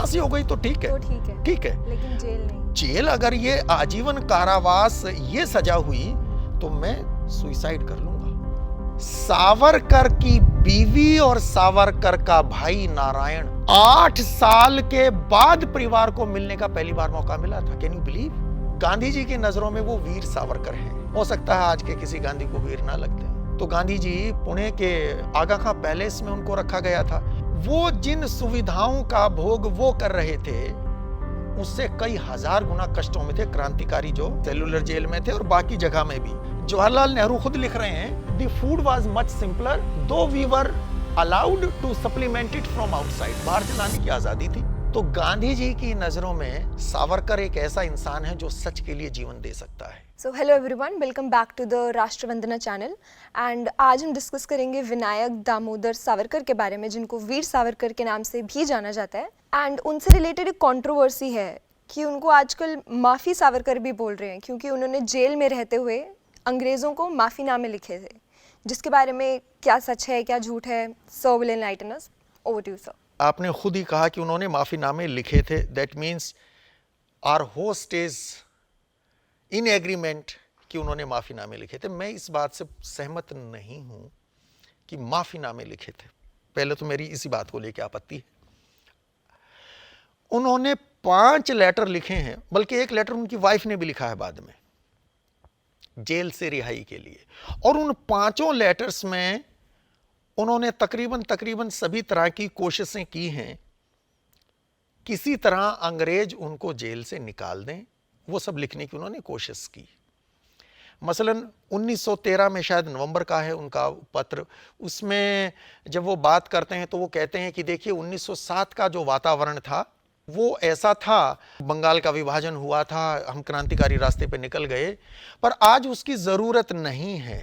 फांसी हो गई तो ठीक है, तो ठीक है, ठीक है, लेकिन जेल नहीं। जेल अगर ये आजीवन कारावास ये सजा हुई तो मैं सुसाइड कर लूंगा। सावरकर की बीवी और सावरकर का भाई नारायण 8 साल के बाद परिवार को मिलने का पहली बार मौका मिला था। Can you believe? Gandhi ji की नजरों में वो वीर सावरकर हैं। हो सकता है आज के किसी गांधी को वीर ना लगते हो। तो गांधी जी पुणे के आगा खां पैलेस में उनको रखा गया था। वो जिन सुविधाओं का भोग वो कर रहे थे उससे कई हजार गुना कष्टों में थे क्रांतिकारी जो सेलुलर जेल में थे और बाकी जगह में भी। जवाहरलाल नेहरू खुद लिख रहे हैं, the food was much simpler though we were allowed to supplement it from outside. बाहर से लाने की आजादी थी। तो गांधी जी की नजरों में सावरकर एक ऐसा इंसान है जो सच के लिए जीवन दे सकता है। So hello everyone, welcome back to the Rashtravandana channel. And आज हम डिस्कस करेंगे विनायक दामोदर सावरकर के बारे में, जिनको वीर सावरकर के नाम से भी जाना जाता है। एंड उनसे रिलेटेड एक कंट्रोवर्सी है कि उनको आजकल माफ़ी सावरकर भी बोल रहे हैं, क्योंकि उन्होंने जेल में रहते हुए अंग्रेज़ों को माफ़ीनामे लिखे थे, जिसके बारे में क्या सच है क्या झूठ है। So will enlighten us. Over to you sir. आपने खुद ही कहा कि उन्होंने माफीनामे लिखे थे। That means our host is in agreement कि उन्होंने माफीनामे लिखे थे। मैं इस बात से सहमत नहीं हूं कि माफीनामे लिखे थे। पहले तो मेरी इसी बात को लेकर आपत्ति है। उन्होंने 5 लेटर लिखे हैं, बल्कि एक लेटर उनकी वाइफ ने भी लिखा है बाद में जेल से रिहाई के लिए। और उन 5 लेटर्स में उन्होंने तकरीबन सभी तरह की कोशिशें की हैं किसी तरह अंग्रेज उनको जेल से निकाल दें। वो सब लिखने की उन्होंने कोशिश की। मसलन 1913 में शायद नवंबर का है उनका पत्र। उसमें जब वो बात करते हैं तो वो कहते हैं कि देखिए 1907 का जो वातावरण था वो ऐसा था, बंगाल का विभाजन हुआ था, हम क्रांतिकारी रास्ते पे निकल गए, पर आज उसकी जरूरत नहीं है।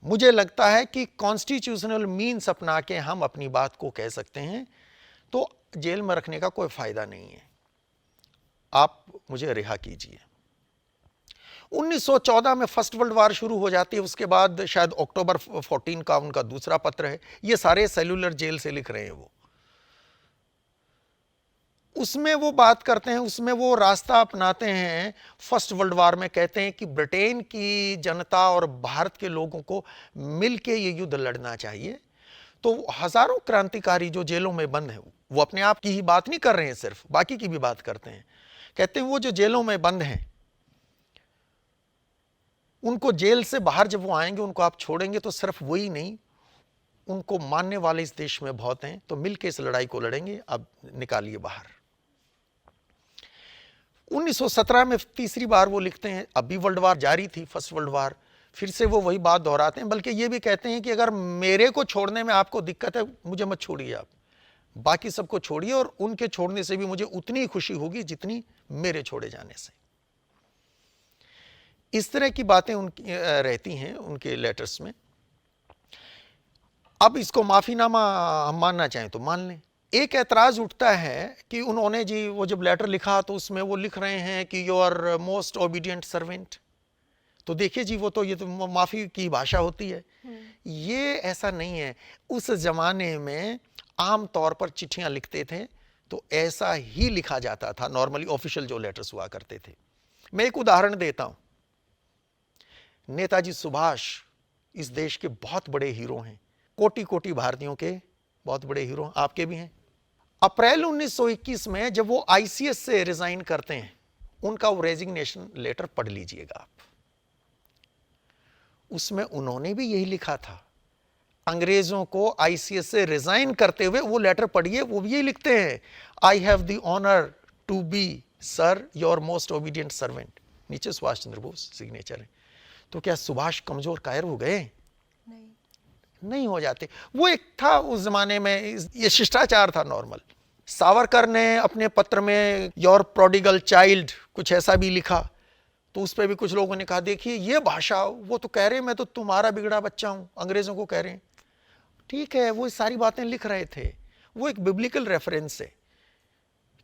मुझे लगता है कि कॉन्स्टिट्यूशनल मीन्स अपना के हम अपनी बात को कह सकते हैं, तो जेल में रखने का कोई फायदा नहीं है, आप मुझे रिहा कीजिए। 1914 में फर्स्ट वर्ल्ड वार शुरू हो जाती है। उसके बाद शायद अक्टूबर 14 का उनका दूसरा पत्र है। ये सारे सेलुलर जेल से लिख रहे हैं वो। उसमें वो बात करते हैं, उसमें वो रास्ता अपनाते हैं फर्स्ट वर्ल्ड वार में। कहते हैं कि ब्रिटेन की जनता और भारत के लोगों को मिलके ये युद्ध लड़ना चाहिए। तो हजारों क्रांतिकारी जो जेलों में बंद हैं, वो अपने आप की ही बात नहीं कर रहे हैं, सिर्फ बाकी की भी बात करते हैं। कहते हैं वो जो जेलों में बंद हैं उनको जेल से बाहर जब वो आएंगे उनको आप छोड़ेंगे तो सिर्फ वही नहीं, उनको मानने वाले इस देश में बहुत हैं, तो मिलके इस लड़ाई को लड़ेंगे, अब निकालिए बाहर। 1917 में तीसरी बार वो लिखते हैं, अभी वर्ल्ड वार जारी थी, फर्स्ट वर्ल्ड वार, फिर से वो वही बात दोहराते हैं। बल्कि ये भी कहते हैं कि अगर मेरे को छोड़ने में आपको दिक्कत है, मुझे मत छोड़िए, आप बाकी सबको छोड़िए, और उनके छोड़ने से भी मुझे उतनी ही खुशी होगी जितनी मेरे छोड़े जाने से। इस तरह की बातें उनकी रहती हैं उनके लेटर्स में। अब इसको माफीनामा हम मानना चाहें तो मान लें। एक ऐतराज उठता है कि उन्होंने जी वो जब लेटर लिखा तो उसमें वो लिख रहे हैं कि you are most obedient servant. तो देखिए जी, वो तो ये तो माफी की भाषा होती है। ये ऐसा नहीं है। उस जमाने में आम तौर पर चिट्ठियां लिखते थे तो ऐसा ही लिखा जाता था, नॉर्मली ऑफिशियल जो लेटर्स हुआ करते थे। मैं एक उदाहरण देता हूं। नेताजी सुभाष इस देश के बहुत बड़े हीरो हैं, कोटि कोटि भारतीयों के बहुत बड़े हीरो, आपके भी हैं। अप्रैल 1921 में जब वो आईसीएस से रिजाइन करते हैं, उनका वो रेजिग्नेशन लेटर पढ़ लीजिएगा आप। उसमें उन्होंने भी यही लिखा था। अंग्रेजों को आईसीएस से रिजाइन करते हुए वो लेटर पढ़िए, वो भी यही लिखते हैं, I have the honour to be sir your most obedient servant. नीचे सुभाष चंद्र बोस सिग्नेचर है। तो क्या सुभाष कमजोर कायर हो गए? नहीं हो जाते। वो एक था उस जमाने में, ये शिष्टाचार था नॉर्मल। सावरकर ने अपने पत्र में योर प्रोडिगल चाइल्ड कुछ ऐसा भी लिखा, तो उस पर भी कुछ लोगों ने कहा देखिए ये भाषा, वो तो कह रहे हैं मैं तो तुम्हारा बिगड़ा बच्चा हूं, अंग्रेजों को कह रहे हैं। ठीक है, वो सारी बातें लिख रहे थे, वो एक बिब्लिकल रेफरेंस है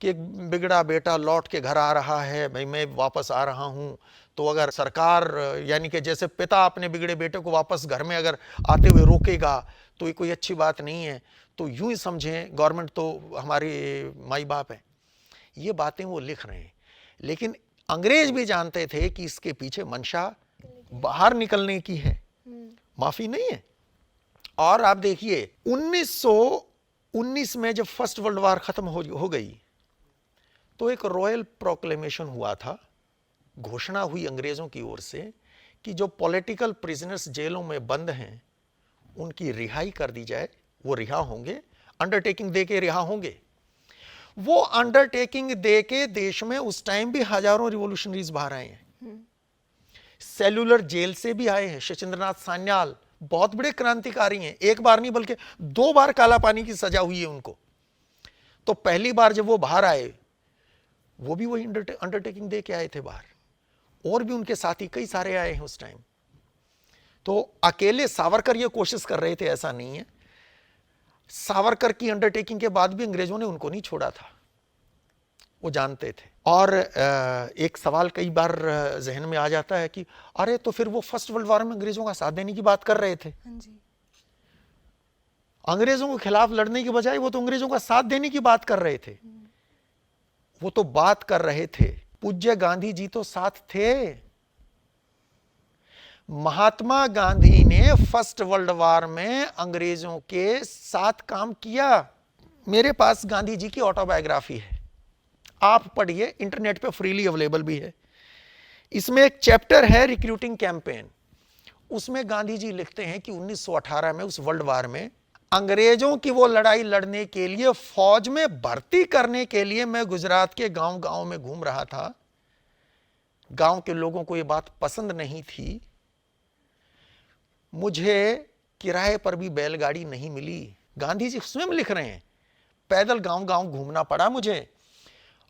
कि एक बिगड़ा बेटा लौट के घर आ रहा है, भाई मैं वापस आ रहा हूं, तो अगर सरकार यानी कि जैसे पिता अपने बिगड़े बेटे को वापस घर में अगर आते हुए रोकेगा तो ये कोई अच्छी बात नहीं है। तो यूं ही समझें, गवर्नमेंट तो हमारे माई बाप है। ये बातें वो लिख रहे हैं, लेकिन अंग्रेज भी जानते थे कि इसके पीछे मंशा बाहर निकलने की है, माफी नहीं है। और आप देखिए 1919 में जब फर्स्ट वर्ल्ड वॉर खत्म हो गई तो एक रॉयल प्रोक्लेमेशन हुआ था, घोषणा हुई अंग्रेजों की ओर से कि जो पॉलिटिकल प्रिजनर्स जेलों में बंद हैं उनकी रिहाई कर दी जाए। वो रिहा होंगे, अंडरटेकिंग दे के रिहा होंगे। वो अंडरटेकिंग दे के देश में उस टाइम भी हजारों रिवोल्यूशनरीज बाहर आए हैं। सेलुलर जेल से भी आए हैं। शचींद्रनाथ सान्याल बहुत बड़े क्रांतिकारी हैं, एक बार नहीं बल्कि 2 बार काला पानी की सजा हुई है उनको। तो पहली बार जब वो बाहर आए वो भी वही अंडरटेकिंग दे के आए थे बाहर, और भी उनके साथी कई सारे आए हैं उस टाइम। तो अकेले सावरकर ये कोशिश कर रहे थे ऐसा नहीं है। सावरकर की अंडरटेकिंग के बाद भी अंग्रेजों ने उनको नहीं छोड़ा था, वो जानते थे। और एक सवाल कई बार जहन में आ जाता है कि अरे तो फिर वो फर्स्ट वर्ल्ड वॉर में अंग्रेजों का साथ देने की बात कर रहे थे। अंग्रेजों के खिलाफ लड़ने की बजाय वो तो अंग्रेजों का साथ देने की बात कर रहे थे। वो तो बात कर रहे थे, पूज्य गांधी जी तो साथ थे। महात्मा गांधी ने फर्स्ट वर्ल्ड वॉर में अंग्रेजों के साथ काम किया। मेरे पास गांधी जी की ऑटोबायोग्राफी है, आप पढ़िए, इंटरनेट पे फ्रीली अवेलेबल भी है। इसमें एक चैप्टर है रिक्रूटिंग कैंपेन। उसमें गांधी जी लिखते हैं कि 1918 में उस वर्ल्ड वॉर में अंग्रेजों की वो लड़ाई लड़ने के लिए फौज में भर्ती करने के लिए मैं गुजरात के गांव गांव में घूम रहा था। गांव के लोगों को ये बात पसंद नहीं थी। मुझे किराए पर भी बैलगाड़ी नहीं मिली। गांधी जी स्वयं लिख रहे हैं, पैदल गांव गांव घूमना पड़ा मुझे।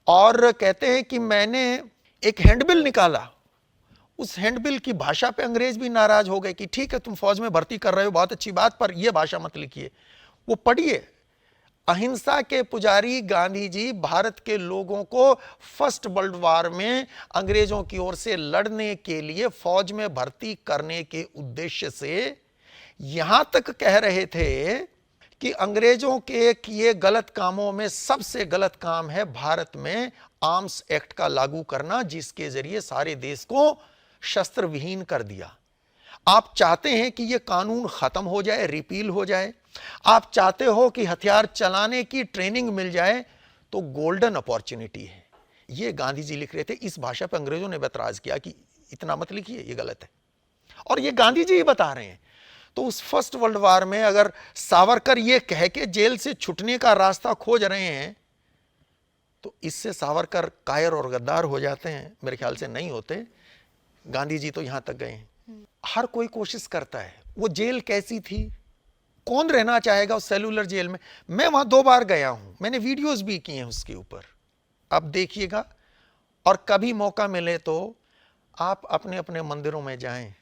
और कहते हैं कि मैंने एक हैंडबिल निकाला, उस हैंडबिल की भाषा पे अंग्रेज भी नाराज हो गए कि ठीक है तुम फौज में भर्ती कर रहे हो, बहुत अच्छी बात, पर यह भाषा मत लिखिए। वो पढ़िए, अहिंसा के पुजारी गांधी जी भारत के लोगों को फर्स्ट वर्ल्ड वॉर में अंग्रेजों की ओर से लड़ने के लिए फौज में भर्ती करने के उद्देश्य से यहां तक कह रहे थे कि अंग्रेजों के किए गलत कामों में सबसे गलत काम है भारत में आर्म्स एक्ट का लागू करना, जिसके जरिए सारे देश को शस्त्र विहीन कर दिया। आप चाहते हैं कि यह कानून खत्म हो जाए, रिपील हो जाए, आप चाहते हो कि हथियार चलाने की ट्रेनिंग मिल जाए, तो गोल्डन अपॉर्चुनिटी है। यह गांधी जी लिख रहे थे। इस भाषा पर अंग्रेजों ने एतराज किया कि इतना मत लिखिए, यह गलत है, और यह गांधी जी ही बता रहे हैं। तो उस फर्स्ट वर्ल्ड वॉर में अगर सावरकर यह कह के जेल से छूटने का रास्ता खोज रहे हैं, तो इससे सावरकर कायर और गद्दार हो जाते हैं? मेरे ख्याल से नहीं होते। गांधी जी तो यहां तक गए हैं। हर कोई कोशिश करता है। वो जेल कैसी थी, कौन रहना चाहेगा उस सेलुलर जेल में? मैं वहां 2 बार गया हूं, मैंने वीडियोस भी किए हैं उसके ऊपर, आप देखिएगा। और कभी मौका मिले तो आप अपने अपने मंदिरों में जाएं,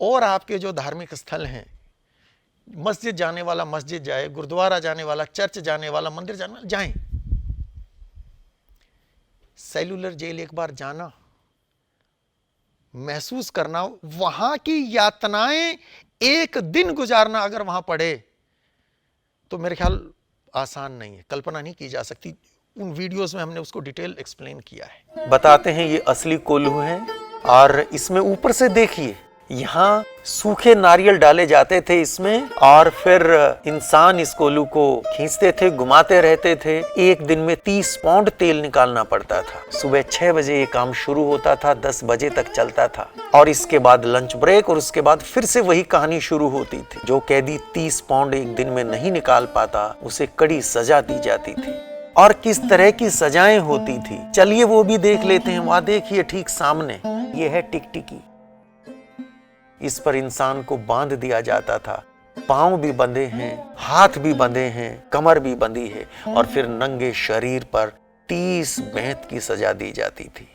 और आपके जो धार्मिक स्थल हैं, मस्जिद जाने वाला मस्जिद जाए, गुरुद्वारा जाने वाला, चर्च जाने वाला, मंदिर जाने जाएं। सेलुलर जेल एक बार जाना, महसूस करना, वहां की यातनाएं एक दिन गुजारना अगर वहां पड़े तो मेरे ख्याल आसान नहीं है, कल्पना नहीं की जा सकती। उन वीडियोस में हमने उसको डिटेल एक्सप्लेन किया है। बताते हैं ये असली कोल्हू है, और इसमें ऊपर से देखिए यहाँ सूखे नारियल डाले जाते थे इसमें, और फिर इंसान इस कोल्हू को खींचते थे, घुमाते रहते थे। एक दिन में 30 पाउंड तेल निकालना पड़ता था। सुबह 6 बजे ये काम शुरू होता था, 10 बजे तक चलता था, और इसके बाद लंच ब्रेक, और उसके बाद फिर से वही कहानी शुरू होती थी। जो कैदी 30 पाउंड एक दिन में नहीं निकाल पाता, उसे कड़ी सजा दी जाती थी। और किस तरह की सजाएं होती थी, चलिए वो भी देख लेते हैं। वहां देखिए ठीक सामने ये है टिकटिकी। इस पर इंसान को बांध दिया जाता था, पांव भी बंधे हैं, हाथ भी बंधे हैं, कमर भी बंधी है, और फिर नंगे शरीर पर 30 बेंत की सजा दी जाती थी।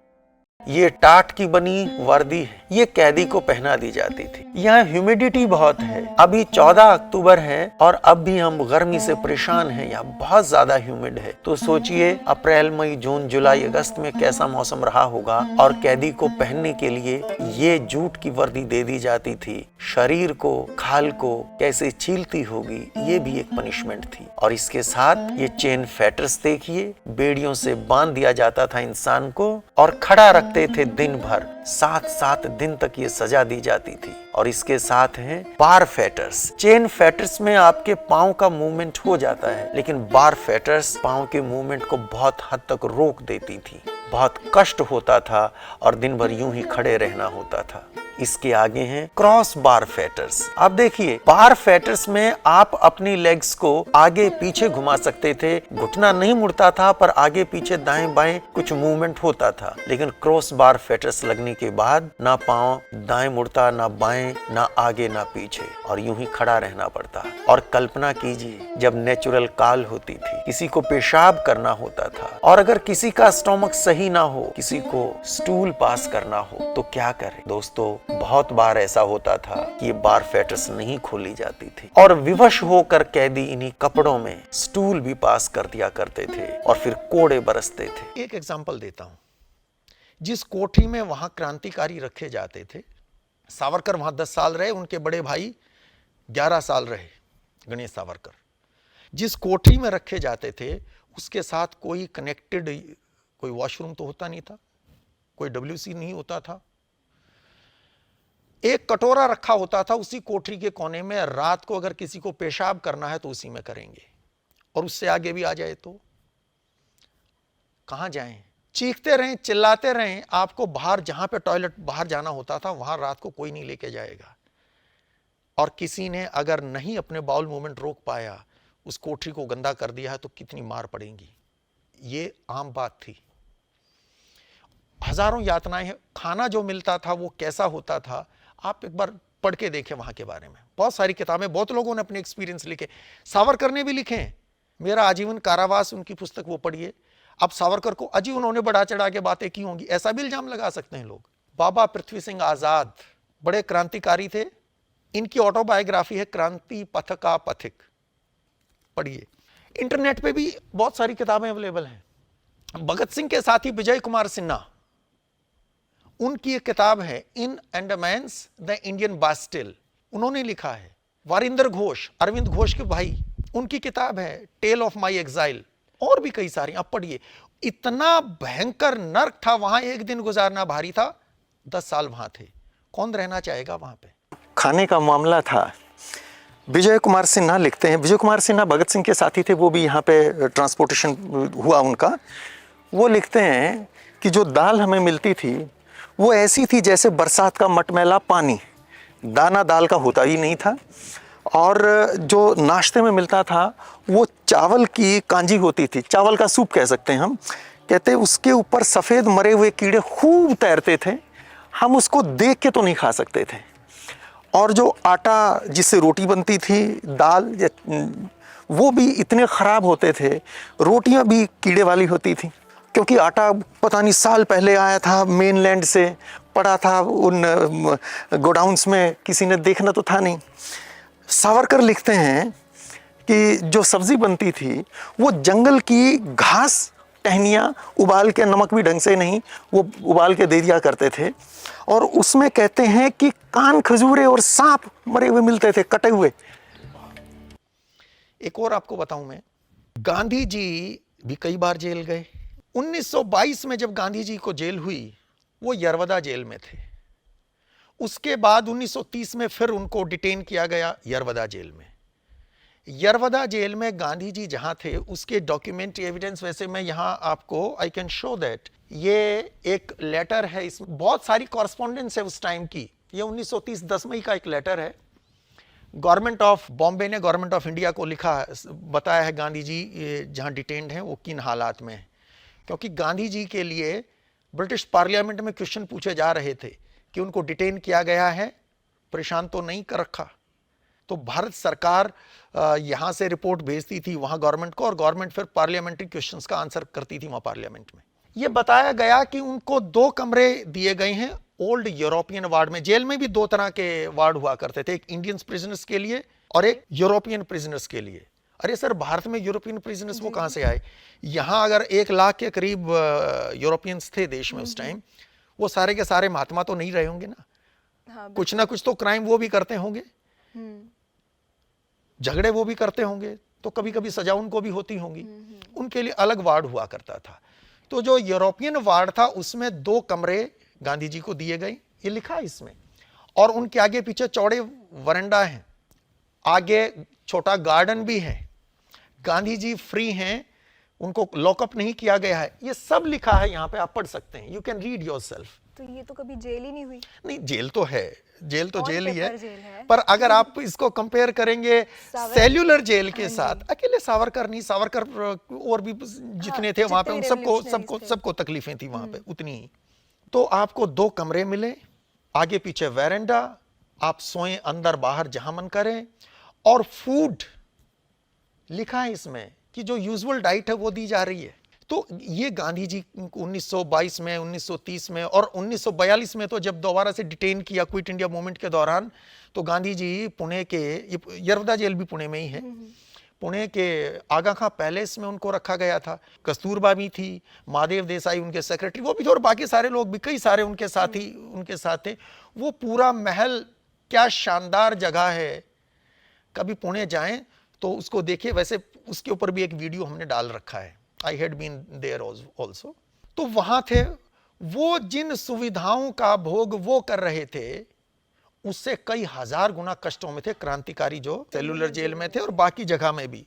ये टाट की बनी वर्दी है, ये कैदी को पहना दी जाती थी। यहाँ ह्यूमिडिटी बहुत है, अभी 14 अक्टूबर है और अब भी हम गर्मी से परेशान हैं, यहाँ बहुत ज्यादा ह्यूमिड है। तो सोचिए अप्रैल, मई, जून, जुलाई, अगस्त में कैसा मौसम रहा होगा। और कैदी को पहनने के लिए ये जूट की वर्दी दे दी जाती थी। शरीर को, खाल को कैसे छीलती होगी, ये भी एक पनिशमेंट थी। और इसके साथ ये चेन फेटर्स देखिए, बेड़ियों से बांध दिया जाता था इंसान को और खड़ा रखते थे दिन भर, 7-7 दिन तक ये सजा दी जाती थी। और इसके साथ हैं बार फेटर्स। चेन फेटर्स में आपके पांव का मूवमेंट हो जाता है, लेकिन बार फेटर्स पांव के मूवमेंट को बहुत हद तक रोक देती थी। बहुत कष्ट होता था और दिन भर यूं ही खड़े रहना होता था। इसके आगे हैं क्रॉस बार फेटर्स। आप देखिए, बार फेटर्स में आप अपनी लेग्स को आगे पीछे घुमा सकते थे, घुटना नहीं मुड़ता था, पर आगे पीछे दाएं बाएं कुछ मूवमेंट होता था। लेकिन क्रॉस बार फेटर्स लगने के बाद ना पांव दाएं मुड़ता, ना बाएं, ना आगे ना पीछे, और यूं ही खड़ा रहना पड़ता। और कल्पना कीजिए, जब नेचुरल कॉल होती थी, किसी को पेशाब करना होता था, और अगर किसी का स्टोमक सही ना हो, किसी को स्टूल पास करना हो, तो क्या करे दोस्तों। बहुत बार ऐसा होता था कि ये बार फेटर्स नहीं खोली जाती थी और विवश होकर कैदी इन्हीं कपड़ों में स्टूल भी पास कर दिया करते थे और फिर कोड़े बरसते थे। एक एग्जांपल देता हूं। जिस कोठरी में वहां क्रांतिकारी रखे जाते थे, सावरकर वहां 10 साल रहे, उनके बड़े भाई 11 साल रहे, गणेश सावरकर। जिस कोठरी में रखे जाते थे उसके साथ कोई कनेक्टेड, कोई वॉशरूम तो होता नहीं था, कोई WC नहीं होता था। एक कटोरा रखा होता था उसी कोठरी के कोने में, रात को अगर किसी को पेशाब करना है तो उसी में करेंगे, और उससे आगे भी आ जाए तो कहां जाएं। चीखते रहें, चिल्लाते रहें, आपको बाहर, जहां पे टॉयलेट बाहर जाना होता था, वहां रात को कोई नहीं लेके जाएगा। और किसी ने अगर नहीं अपने बाउल मूवमेंट रोक पाया, उस कोठरी को गंदा कर दिया है, तो कितनी मार पड़ेगी। ये आम बात थी। हजारों यातनाएं हैं। खाना जो मिलता था वो कैसा होता था, आप एक बार पढ़ के देखें वहां के बारे में। बहुत सारी किताबें, बहुत लोगों ने अपने एक्सपीरियंस लिखे, सावरकर ने भी लिखे हैं। मेरा आजीवन कारावास, उनकी पुस्तक, वो पढ़िए। अब सावरकर को अजी उन्होंने बढ़ा चढ़ा के बातें की होंगी, ऐसा भी इल्जाम लगा सकते हैं लोग। बाबा पृथ्वी सिंह आजाद बड़े क्रांतिकारी थे। इनकी ऑटोबायोग्राफी है क्रांति पथ का पथिक, पढ़िए। इंटरनेट पे भी बहुत सारी किताबें अवेलेबल हैं। भगत सिंह के साथी विजय कुमार सिन्हा, उनकी एक किताब है इन अंडमान्स द इंडियन बास्टिल, उन्होंने लिखा है। वारिंदर घोष, अरविंद घोष के भाई, उनकी किताब है टेल ऑफ माई एग्जाइल, और भी कई सारी, आप पढ़िए। इतना भयंकर नर्क था वहां, एक दिन गुजारना भारी था। 10 साल वहां थे, कौन रहना चाहेगा वहां पे। खाने का मामला था। विजय कुमार सिन्हा लिखते हैं, विजय कुमार सिन्हा भगत सिंह के साथी थे, वो भी यहाँ पे ट्रांसपोर्टेशन हुआ उनका। वो लिखते हैं कि जो दाल हमें मिलती थी वो ऐसी थी जैसे बरसात का मटमैला पानी, दाना दाल का होता ही नहीं था। और जो नाश्ते में मिलता था वो चावल की कांजी होती थी, चावल का सूप कह सकते हैं हम। कहते उसके ऊपर सफ़ेद मरे हुए कीड़े खूब तैरते थे, हम उसको देख के तो नहीं खा सकते थे। और जो आटा जिससे रोटी बनती थी, दाल, वो भी इतने ख़राब होते थे, रोटियां भी कीड़े वाली होती थी, क्योंकि आटा पता नहीं साल पहले आया था मेनलैंड से, पड़ा था उन गोडाउन्स में, किसी ने देखना तो था नहीं। सावरकर लिखते हैं कि जो सब्ज़ी बनती थी वो जंगल की घास, टहनियाँ उबाल के, नमक भी ढंग से नहीं, वो उबाल के दे दिया करते थे। और उसमें कहते हैं कि कान खजूरे और सांप मरे हुए मिलते थे, कटे हुए। एक और आपको बताऊं मैं, गांधी जी भी कई बार जेल गए। 1922 में जब गांधी जी को जेल हुई, वो यरवदा जेल में थे। उसके बाद 1930 में फिर उनको डिटेन किया गया यरवदा जेल में। यरवदा जेल में गांधी जी जहां थे उसके डॉक्यूमेंट्री एविडेंस, वैसे मैं यहां आपको आई कैन शो दैट, ये एक लेटर है, इसमें बहुत सारी कॉरेस्पॉन्डेंस है उस टाइम की। ये 1930 10 मई का एक लेटर है। गवर्नमेंट ऑफ बॉम्बे ने गवर्नमेंट ऑफ इंडिया को लिखा, बताया है गांधी जी जहां डिटेन्ड हैं वो किन हालात में है। क्योंकि गांधी जी के लिए ब्रिटिश पार्लियामेंट में क्वेश्चन पूछे जा रहे थे कि उनको डिटेन किया गया है, परेशान तो नहीं कर रखा। तो भारत सरकार यहां से रिपोर्ट भेजती थी वहां गवर्नमेंट को, और गवर्नमेंट फिर पार्लियामेंट्री क्वेश्चंस का आंसर करती थी वहां पार्लियामेंट में। ये बताया गया कि उनको 2 कमरे दिए गए हैं ओल्ड यूरोपियन वार्ड में। जेल में भी 2 तरह के वार्ड हुआ करते थे, एक इंडियन प्रिजनर्स के लिए और एक यूरोपियन प्रिजनर्स के लिए। अरे सर, भारत में यूरोपियन प्रिजनर्स वो कहां से आए? यहां अगर 1 लाख के करीब यूरोपियंस थे देश में उस टाइम, वो सारे के सारे महात्मा तो नहीं रहे होंगे ना। हाँ, कुछ ना कुछ तो क्राइम वो भी करते होंगे, झगड़े वो भी करते होंगे, तो कभी कभी सजा उनको भी होती होंगी। उनके लिए अलग वार्ड हुआ करता था। तो जो यूरोपियन वार्ड था उसमें 2 कमरे गांधी जी को दिए गए, ये लिखा है इसमें। और उनके आगे पीछे चौड़े वरांडा हैं, आगे छोटा गार्डन भी है। गांधी जी फ्री हैं, उनको लॉकअप नहीं किया गया है। ये सब लिखा है यहाँ पे, आप पढ़ सकते हैं। You can read yourself. तो ये तो कभी जेल ही नहीं हुई। नहीं, जेल तो है, जेल तो On जेल ही paper जेल है। है। पर अगर आप इसको कंपेयर करेंगे सेल्यूलर जेल के साथ, अकेले सावरकर नहीं, सावरकर और भी जितने थे वहां पे, उन सबको तकलीफें थी वहां पे उतनी ही। तो आपको 2 कमरे मिले, आगे पीछे वेरेंडा, आप सोएं अंदर बाहर जहां मन करें। और फूड लिखा है इसमें कि जो यूजुअल डाइट है वो दी जा रही है। तो ये गांधी जी 1922 में, 1930 में और 1942 में तो जब दोबारा से डिटेन किया क्विट इंडिया मूवमेंट के दौरान, तो गांधी जी पुणे के, यरवदा जेल भी पुणे में ही है, पुणे के आगा खां पैलेस में उनको रखा गया था। कस्तूरबा भी थी, महादेव देसाई उनके सेक्रेटरी, वो भी थे, और बाकी सारे लोग भी, कई सारे उनके साथ थे। वो पूरा महल क्या शानदार जगह है, कभी पुणे जाएं तो उसको देखिए। वैसे उसके ऊपर भी एक वीडियो हमने डाल रखा है, I had been there also. तो वहां थे, वो जिन सुविधाओं का भोग वो कर रहे थे, उससे कई हजार गुना कष्टों में थे क्रांतिकारी जो सेलुलर जेल में थे, और बाकी जगह में भी।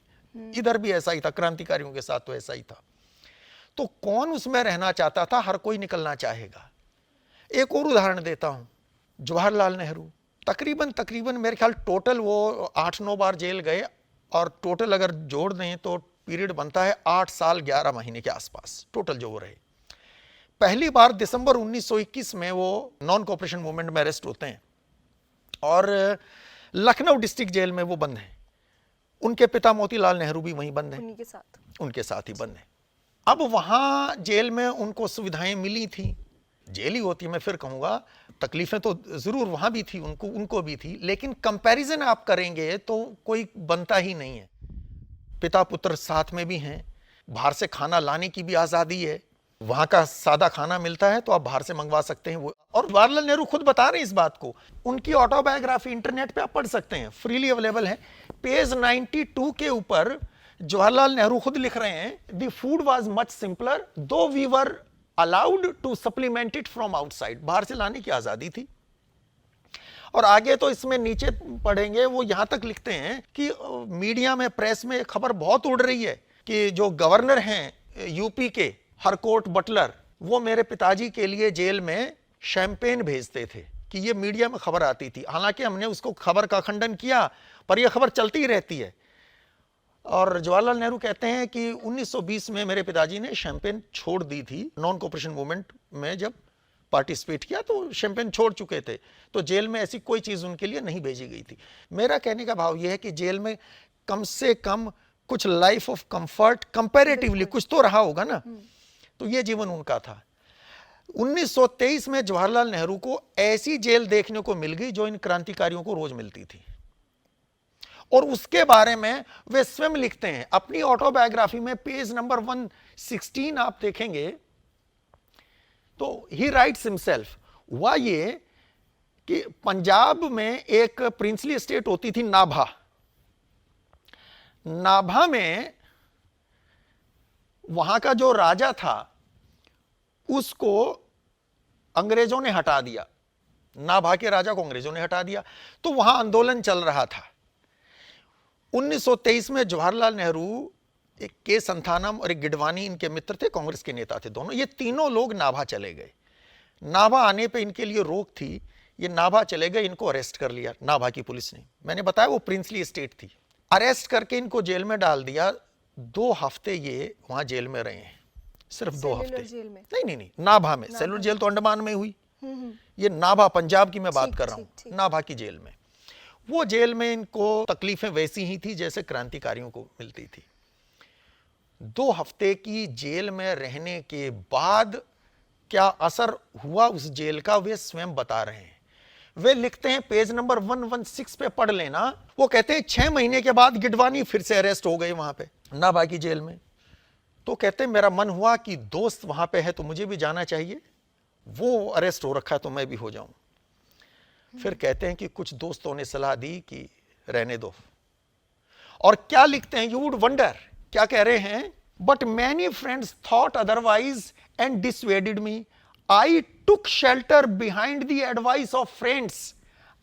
इधर भी ऐसा ही था, क्रांतिकारियों के साथ तो ऐसा ही था। तो कौन उसमें रहना चाहता था? हर कोई निकलना चाहेगा। एक और उदाहरण देता हूं, जवाहरलाल नेहरू तकरीबन मेरे ख्याल टोटल वो 8-9 बार जेल गए, और टोटल अगर जोड़ दें तो पीरियड बनता है 8 साल 11 महीने के आसपास टोटल जो वो रहे। पहली बार दिसंबर 1921 में वो नॉन कोऑपरेशन मूवमेंट में अरेस्ट होते हैं, और लखनऊ डिस्ट्रिक्ट जेल में वो बंद हैं। उनके पिता मोतीलाल नेहरू भी वहीं बंद हैं, उनके साथ ही बंद हैं। अब वहां जेल में उनको सुविधाएं मिली थी, जेल ही होती है, मैं फिर कहूंगा, तकलीफें तो जरूर वहां भी थी, उनको भी थी, लेकिन कंपैरिजन आप करेंगे तो कोई बनता ही नहीं है। पिता पुत्र साथ में भी हैं, बाहर से खाना लाने की भी आजादी है, वहां का सादा खाना मिलता है तो आप बाहर से मंगवा सकते हैं वो। और जवाहरलाल नेहरू खुद बता रहे हैं इस बात को, उनकी ऑटोबायोग्राफी इंटरनेट पे आप पढ़ सकते हैं, फ्रीली अवेलेबल है। पेज 92 के ऊपर जवाहरलाल नेहरू खुद लिख रहे हैं, the food was much simpler though we were allowed to supplement it from outside. बाहर से लाने की आजादी थी। और आगे तो इसमें नीचे पढ़ेंगे, वो यहां तक लिखते हैं कि मीडिया में, प्रेस में खबर बहुत उड़ रही है कि जो गवर्नर हैं यूपी के, हरकोट बटलर, वो मेरे पिताजी के लिए जेल में शैंपेन भेजते थे, कि ये मीडिया में खबर आती थी। हालांकि हमने उसको खबर का खंडन किया, पर यह खबर चलती ही रहती है। और जवाहरलाल नेहरू कहते हैं कि 1920 में मेरे पिताजी ने शैंपेन छोड़ दी थी, नॉन कोऑपरेशन मूवमेंट में जब पार्टिसिपेट किया तो शैंपेन छोड़ चुके थे, तो जेल में ऐसी कोई चीज उनके लिए नहीं भेजी गई थी। मेरा कहने का भाव यह है कि जेल में कम से कम कुछ लाइफ ऑफ कंफर्ट कंपैरेटिवली कुछ तो रहा होगा ना, तो ये जीवन उनका था। 1923 में जवाहरलाल नेहरू को ऐसी जेल देखने को मिल गई जो इन क्रांतिकारियों को रोज मिलती थी, और उसके बारे में वे स्वयं लिखते हैं अपनी ऑटोबायोग्राफी में। पेज नंबर 116 आप देखेंगे तो ही राइट्स हिमसेल्फ। हुआ ये कि पंजाब में एक प्रिंसली स्टेट होती थी नाभा। नाभा में वहां का जो राजा था उसको अंग्रेजों ने हटा दिया, नाभा के राजा को अंग्रेजों ने हटा दिया, तो वहां आंदोलन चल रहा था। 1923 में जवाहरलाल नेहरू, एक के संथानम और एक गिडवानी इनके मित्र थे, कांग्रेस के नेता थे दोनों, ये तीनों लोग नाभा चले गए। नाभा आने पे इनके लिए रोक थी, ये नाभा चले गए, इनको अरेस्ट कर लिया नाभा की पुलिस ने। मैंने बताया वो प्रिंसली स्टेट थी। अरेस्ट करके इनको जेल में डाल दिया। 2 हफ्ते ये वहां जेल में रहे हैं, सिर्फ 2 हफ्ते। नहीं, नाभा में। सेलुलर जेल तो अंडमान में हुई, ये नाभा पंजाब की मैं बात कर रहा हूं, नाभा की जेल में। वो जेल में इनको तकलीफें वैसी ही थी जैसे क्रांतिकारियों को मिलती थी। 2 हफ्ते की जेल में रहने के बाद क्या असर हुआ उस जेल का, वे स्वयं बता रहे हैं। वे लिखते हैं, पेज नंबर 116 पे पढ़ लेना। वो कहते हैं 6 महीने के बाद गिडवानी फिर से अरेस्ट हो गए वहां पे नाभा की जेल में। तो कहते हैं मेरा मन हुआ कि दोस्त वहां पे है तो मुझे भी जाना चाहिए, वो अरेस्ट हो रखा है तो मैं भी हो जाऊं। फिर कहते हैं कि कुछ दोस्तों ने सलाह दी कि रहने दो। और क्या लिखते हैं, यू वुड वंडर, क्या कह रहे हैं, but many friends thought otherwise and dissuaded me. I took shelter behind the advice of friends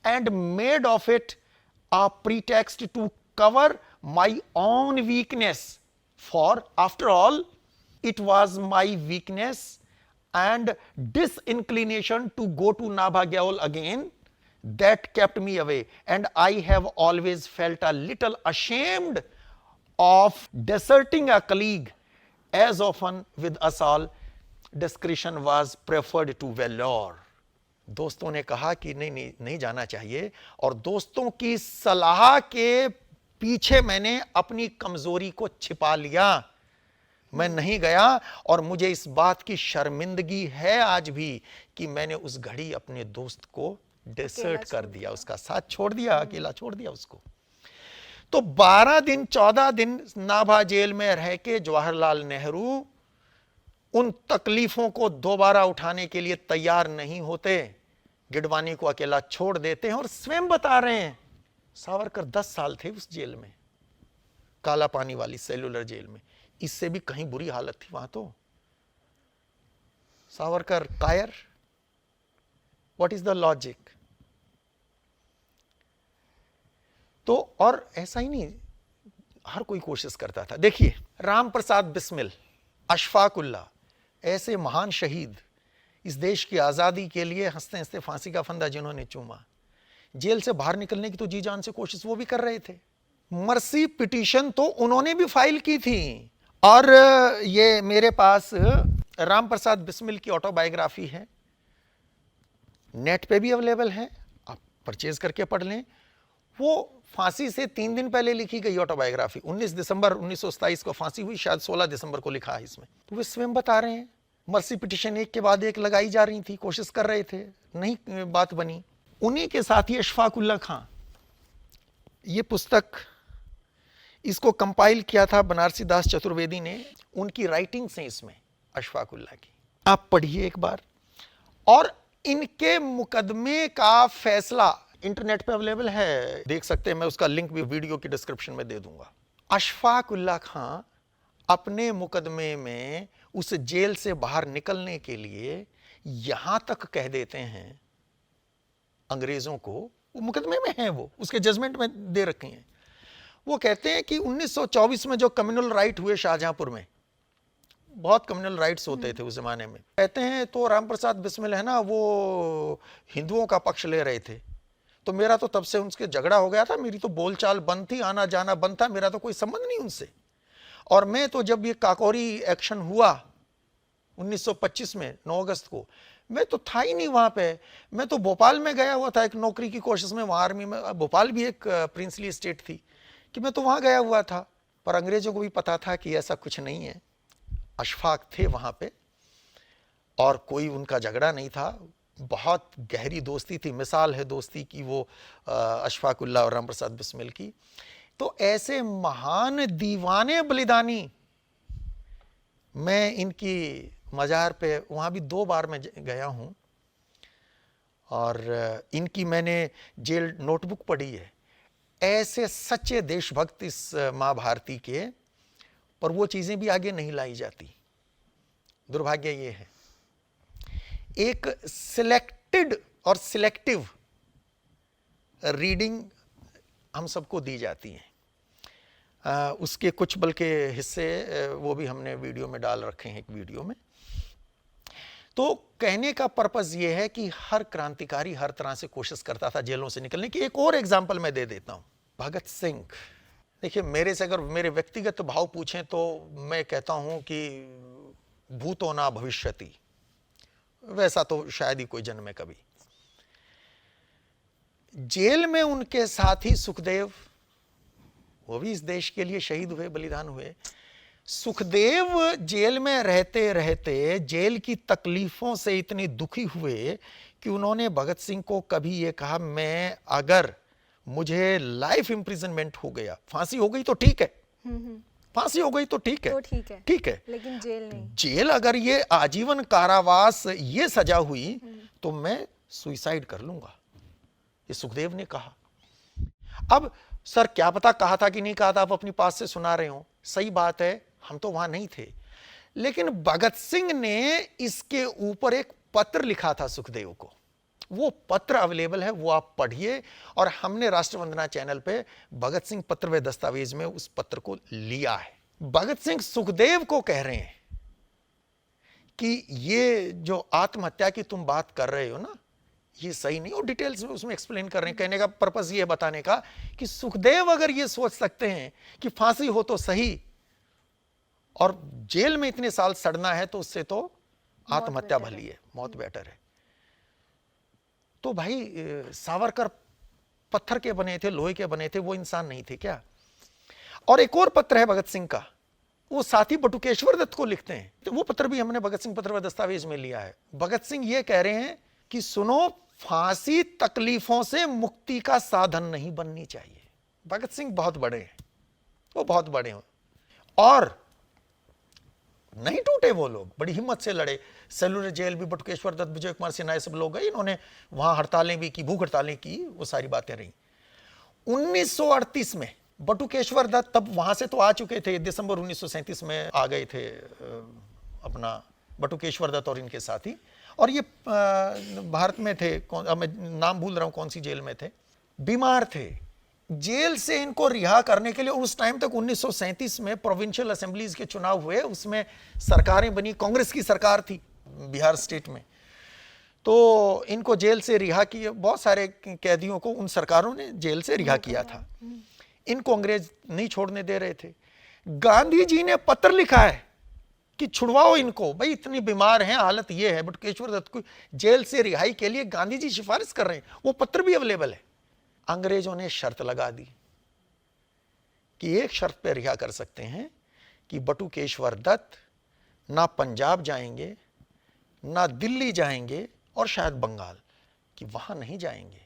and made of it a pretext to cover my own weakness, for after all it was my weakness and disinclination to go to Nabha Gaol again that kept me away, and I have always felt a little ashamed of deserting a colleague, as often with us all discretion was preferred to valor. दोस्तों ने कहा कि नहीं जाना चाहिए, और दोस्तों की सलाह के पीछे मैंने अपनी कमजोरी को छिपा लिया, मैं नहीं गया। और मुझे इस बात की शर्मिंदगी है आज भी कि मैंने उस घड़ी अपने दोस्त को डिसर्ट कर दिया, उसका साथ छोड़ दिया, अकेला छोड़ दिया उसको। तो 12 दिन 14 दिन नाभा जेल में रह के जवाहरलाल नेहरू उन तकलीफों को दोबारा उठाने के लिए तैयार नहीं होते, गिडवानी को अकेला छोड़ देते हैं। और स्वयं बता रहे हैं, सावरकर 10 साल थे उस जेल में, काला पानी वाली सेलुलर जेल में, इससे भी कहीं बुरी हालत थी वहां। तो सावरकर कायर, व्हाट इज द लॉजिक। तो और ऐसा ही नहीं, हर कोई कोशिश करता था। देखिए राम प्रसाद बिस्मिल, अशफाक उल्लाह, ऐसे महान शहीद, इस देश की आज़ादी के लिए हंसते हंसते फांसी का फंदा जिन्होंने चूमा, जेल से बाहर निकलने की तो जी जान से कोशिश वो भी कर रहे थे। मर्सी पिटीशन तो उन्होंने भी फाइल की थी। और ये मेरे पास राम प्रसाद बिस्मिल की ऑटोबायोग्राफी है, नेट पे भी अवेलेबल है, आप परचेज करके पढ़ लें। वो फांसी से 3 दिन पहले लिखी गई ऑटोबायोग्राफी, 19 दिसंबर 1927 को फांसी हुई, शायद 16 दिसंबर को लिखा है इसमें। तो वे स्वयं बता रहे हैं, मर्सी पिटीशन एक के बाद एक लगाई जा रही थी, कोशिश कर रहे थे, नहीं बात बनी। उन्हीं के साथी अशफाक उल्लाह खां, ये पुस्तक इसको कंपाइल किया था बनारसी दास चतुर्वेदी ने, उनकी राइटिंग्स हैं इसमें अशफाक उल्लाह की, आप पढ़िए एक बार। और इनके मुकदमे का फैसला इंटरनेट पे अवेलेबल है, देख सकते हैं, मैं उसका लिंक भी वीडियो की डिस्क्रिप्शन में दे दूंगा। अशफाक उल्लाह खां अपने मुकदमे में उस जेल से बाहर निकलने के लिए यहां तक कह देते हैं अंग्रेजों को, वो मुकदमे में है, वो उसके जजमेंट में दे रखे हैं। वो कहते हैं कि 1924 में जो कम्युनल राइट हुए शाहजहांपुर में, बहुत कम्युनल राइट्स होते थे उस जमाने में, कहते हैं तो राम प्रसाद बिस्मिल है ना, वो हिंदुओं का पक्ष ले रहे थे। तो मेरा तो तब से उनसे झगड़ा हो गया था, मेरी तो बोलचाल बंद थी, आना जाना बंद था, मेरा तो कोई संबंध नहीं उनसे। और मैं तो जब ये काकोरी एक्शन हुआ 1925 में 9 अगस्त को, मैं तो था ही नहीं वहां पे, मैं तो भोपाल में गया हुआ था एक नौकरी की कोशिश में, वहां आर्मी में, भोपाल भी एक प्रिंसली स्टेट थी, कि मैं तो वहां गया हुआ था। पर अंग्रेजों को भी पता था कि ऐसा कुछ नहीं है, अशफाक थे वहां पे और कोई उनका झगड़ा नहीं था, बहुत गहरी दोस्ती थी, मिसाल है दोस्ती की वो अशफाक उल्लाह और राम प्रसाद बिस्मिल की। तो ऐसे महान दीवाने बलिदानी, मैं इनकी मज़ार पे वहाँ भी 2 बार मैं गया हूँ, और इनकी मैंने जेल नोटबुक पढ़ी है। ऐसे सच्चे देशभक्त इस माँ भारती के, पर वो चीज़ें भी आगे नहीं लाई जाती, दुर्भाग्य ये है। एक सिलेक्टेड और सिलेक्टिव रीडिंग हम सबको दी जाती हैं, उसके कुछ बल्कि हिस्से वो भी हमने वीडियो में डाल रखे हैं, एक वीडियो में। तो कहने का पर्पस ये है कि हर क्रांतिकारी हर तरह से कोशिश करता था जेलों से निकलने की। एक और एग्जाम्पल मैं दे देता हूं, भगत सिंह। देखिए मेरे से अगर मेरे व्यक्तिगत भाव पूछें तो मैं कहता हूं कि भूतो ना भविष्यति, वैसा तो शायद ही कोई जन्मे कभी। जेल में उनके साथी सुखदेव, वो भी इस देश के लिए शहीद हुए, बलिदान हुए। सुखदेव जेल में रहते रहते जेल की तकलीफों से इतने दुखी हुए कि उन्होंने भगत सिंह को कभी ये कहा, मैं अगर मुझे लाइफ इंप्रिजनमेंट हो गया, फांसी हो गई तो ठीक है, फांसी हो गई तो ठीक है, तो ठीक है, ठीक है, लेकिन जेल नहीं। जेल अगर ये आजीवन कारावास ये सजा हुई तो मैं सुइसाइड कर लूंगा, ये सुखदेव ने कहा। अब सर क्या पता कहा था कि नहीं कहा था, आप अपनी पास से सुना रहे हो, सही बात है, हम तो वहां नहीं थे, लेकिन भगत सिंह ने इसके ऊपर एक पत्र लिखा था सुखदेव को। वो पत्र अवेलेबल है, वो आप पढ़िए, और हमने राष्ट्रवंदना चैनल पे भगत सिंह पत्र व दस्तावेज में उस पत्र को लिया है। भगत सिंह सुखदेव को कह रहे हैं कि ये जो आत्महत्या की तुम बात कर रहे हो ना, ये सही नहीं, और डिटेल्स में उसमें एक्सप्लेन कर रहे हैं। कहने का पर्पस ये बताने का कि सुखदेव अगर ये सोच सकते हैं कि फांसी हो तो सही, और जेल में इतने साल सड़ना है तो उससे तो आत्महत्या भली है, मौत बेटर है। तो भाई सावरकर पत्थर के बने थे, लोहे के बने थे, वो इंसान नहीं थे क्या? और एक और पत्र है भगत सिंह का, वो साथी बटुकेश्वर दत्त को लिखते हैं, तो वो पत्र भी हमने भगत सिंह पत्र व दस्तावेज में लिया है। भगत सिंह ये कह रहे हैं कि सुनो, फांसी तकलीफों से मुक्ति का साधन नहीं बननी चाहिए। भगत सिंह बहुत बड़े हैं, वो बहुत बड़े हैं, और नहीं टूटे वो लोग, बड़ी हिम्मत से लड़े। सेलुलर जेल भी बटुकेश्वर दत्त, विजय कुमार सिन्हा, सब लोग गए, इन्होंने वहां हड़तालें भी की, भूख हड़तालें की, वो सारी बातें रही। 1938 में बटुकेश्वर दत्त तब वहां से तो आ चुके थे, दिसंबर 1937 में आ गए थे अपना बटुकेश्वर दत्त और इनके साथी, और ये भारत में थे, मैं नाम भूल रहा हूं कौन सी जेल में थे, बीमार थे। जेल से इनको रिहा करने के लिए उस टाइम तक 1937 में प्रोविंशियल असेंबलीज के चुनाव हुए, उसमें सरकारें बनी, कांग्रेस की सरकार थी बिहार स्टेट में, तो इनको जेल से रिहा किया, बहुत सारे कैदियों को उन सरकारों ने जेल से रिहा किया था। इनको अंग्रेज नहीं छोड़ने दे रहे थे। गांधी जी ने पत्र लिखा है कि छुड़वाओ इनको, भाई इतनी बीमार हैं, हालत ये है। बटुकेश्वर दत्त को जेल से रिहाई के लिए गांधी जी सिफारिश कर रहे हैं, वो पत्र भी अवेलेबल है। अंग्रेजों ने शर्त लगा दी कि एक शर्त पर रिहा कर सकते हैं कि बटुकेश्वर दत्त ना पंजाब जाएंगे, ना दिल्ली जाएंगे, और शायद बंगाल, कि वहां नहीं जाएंगे,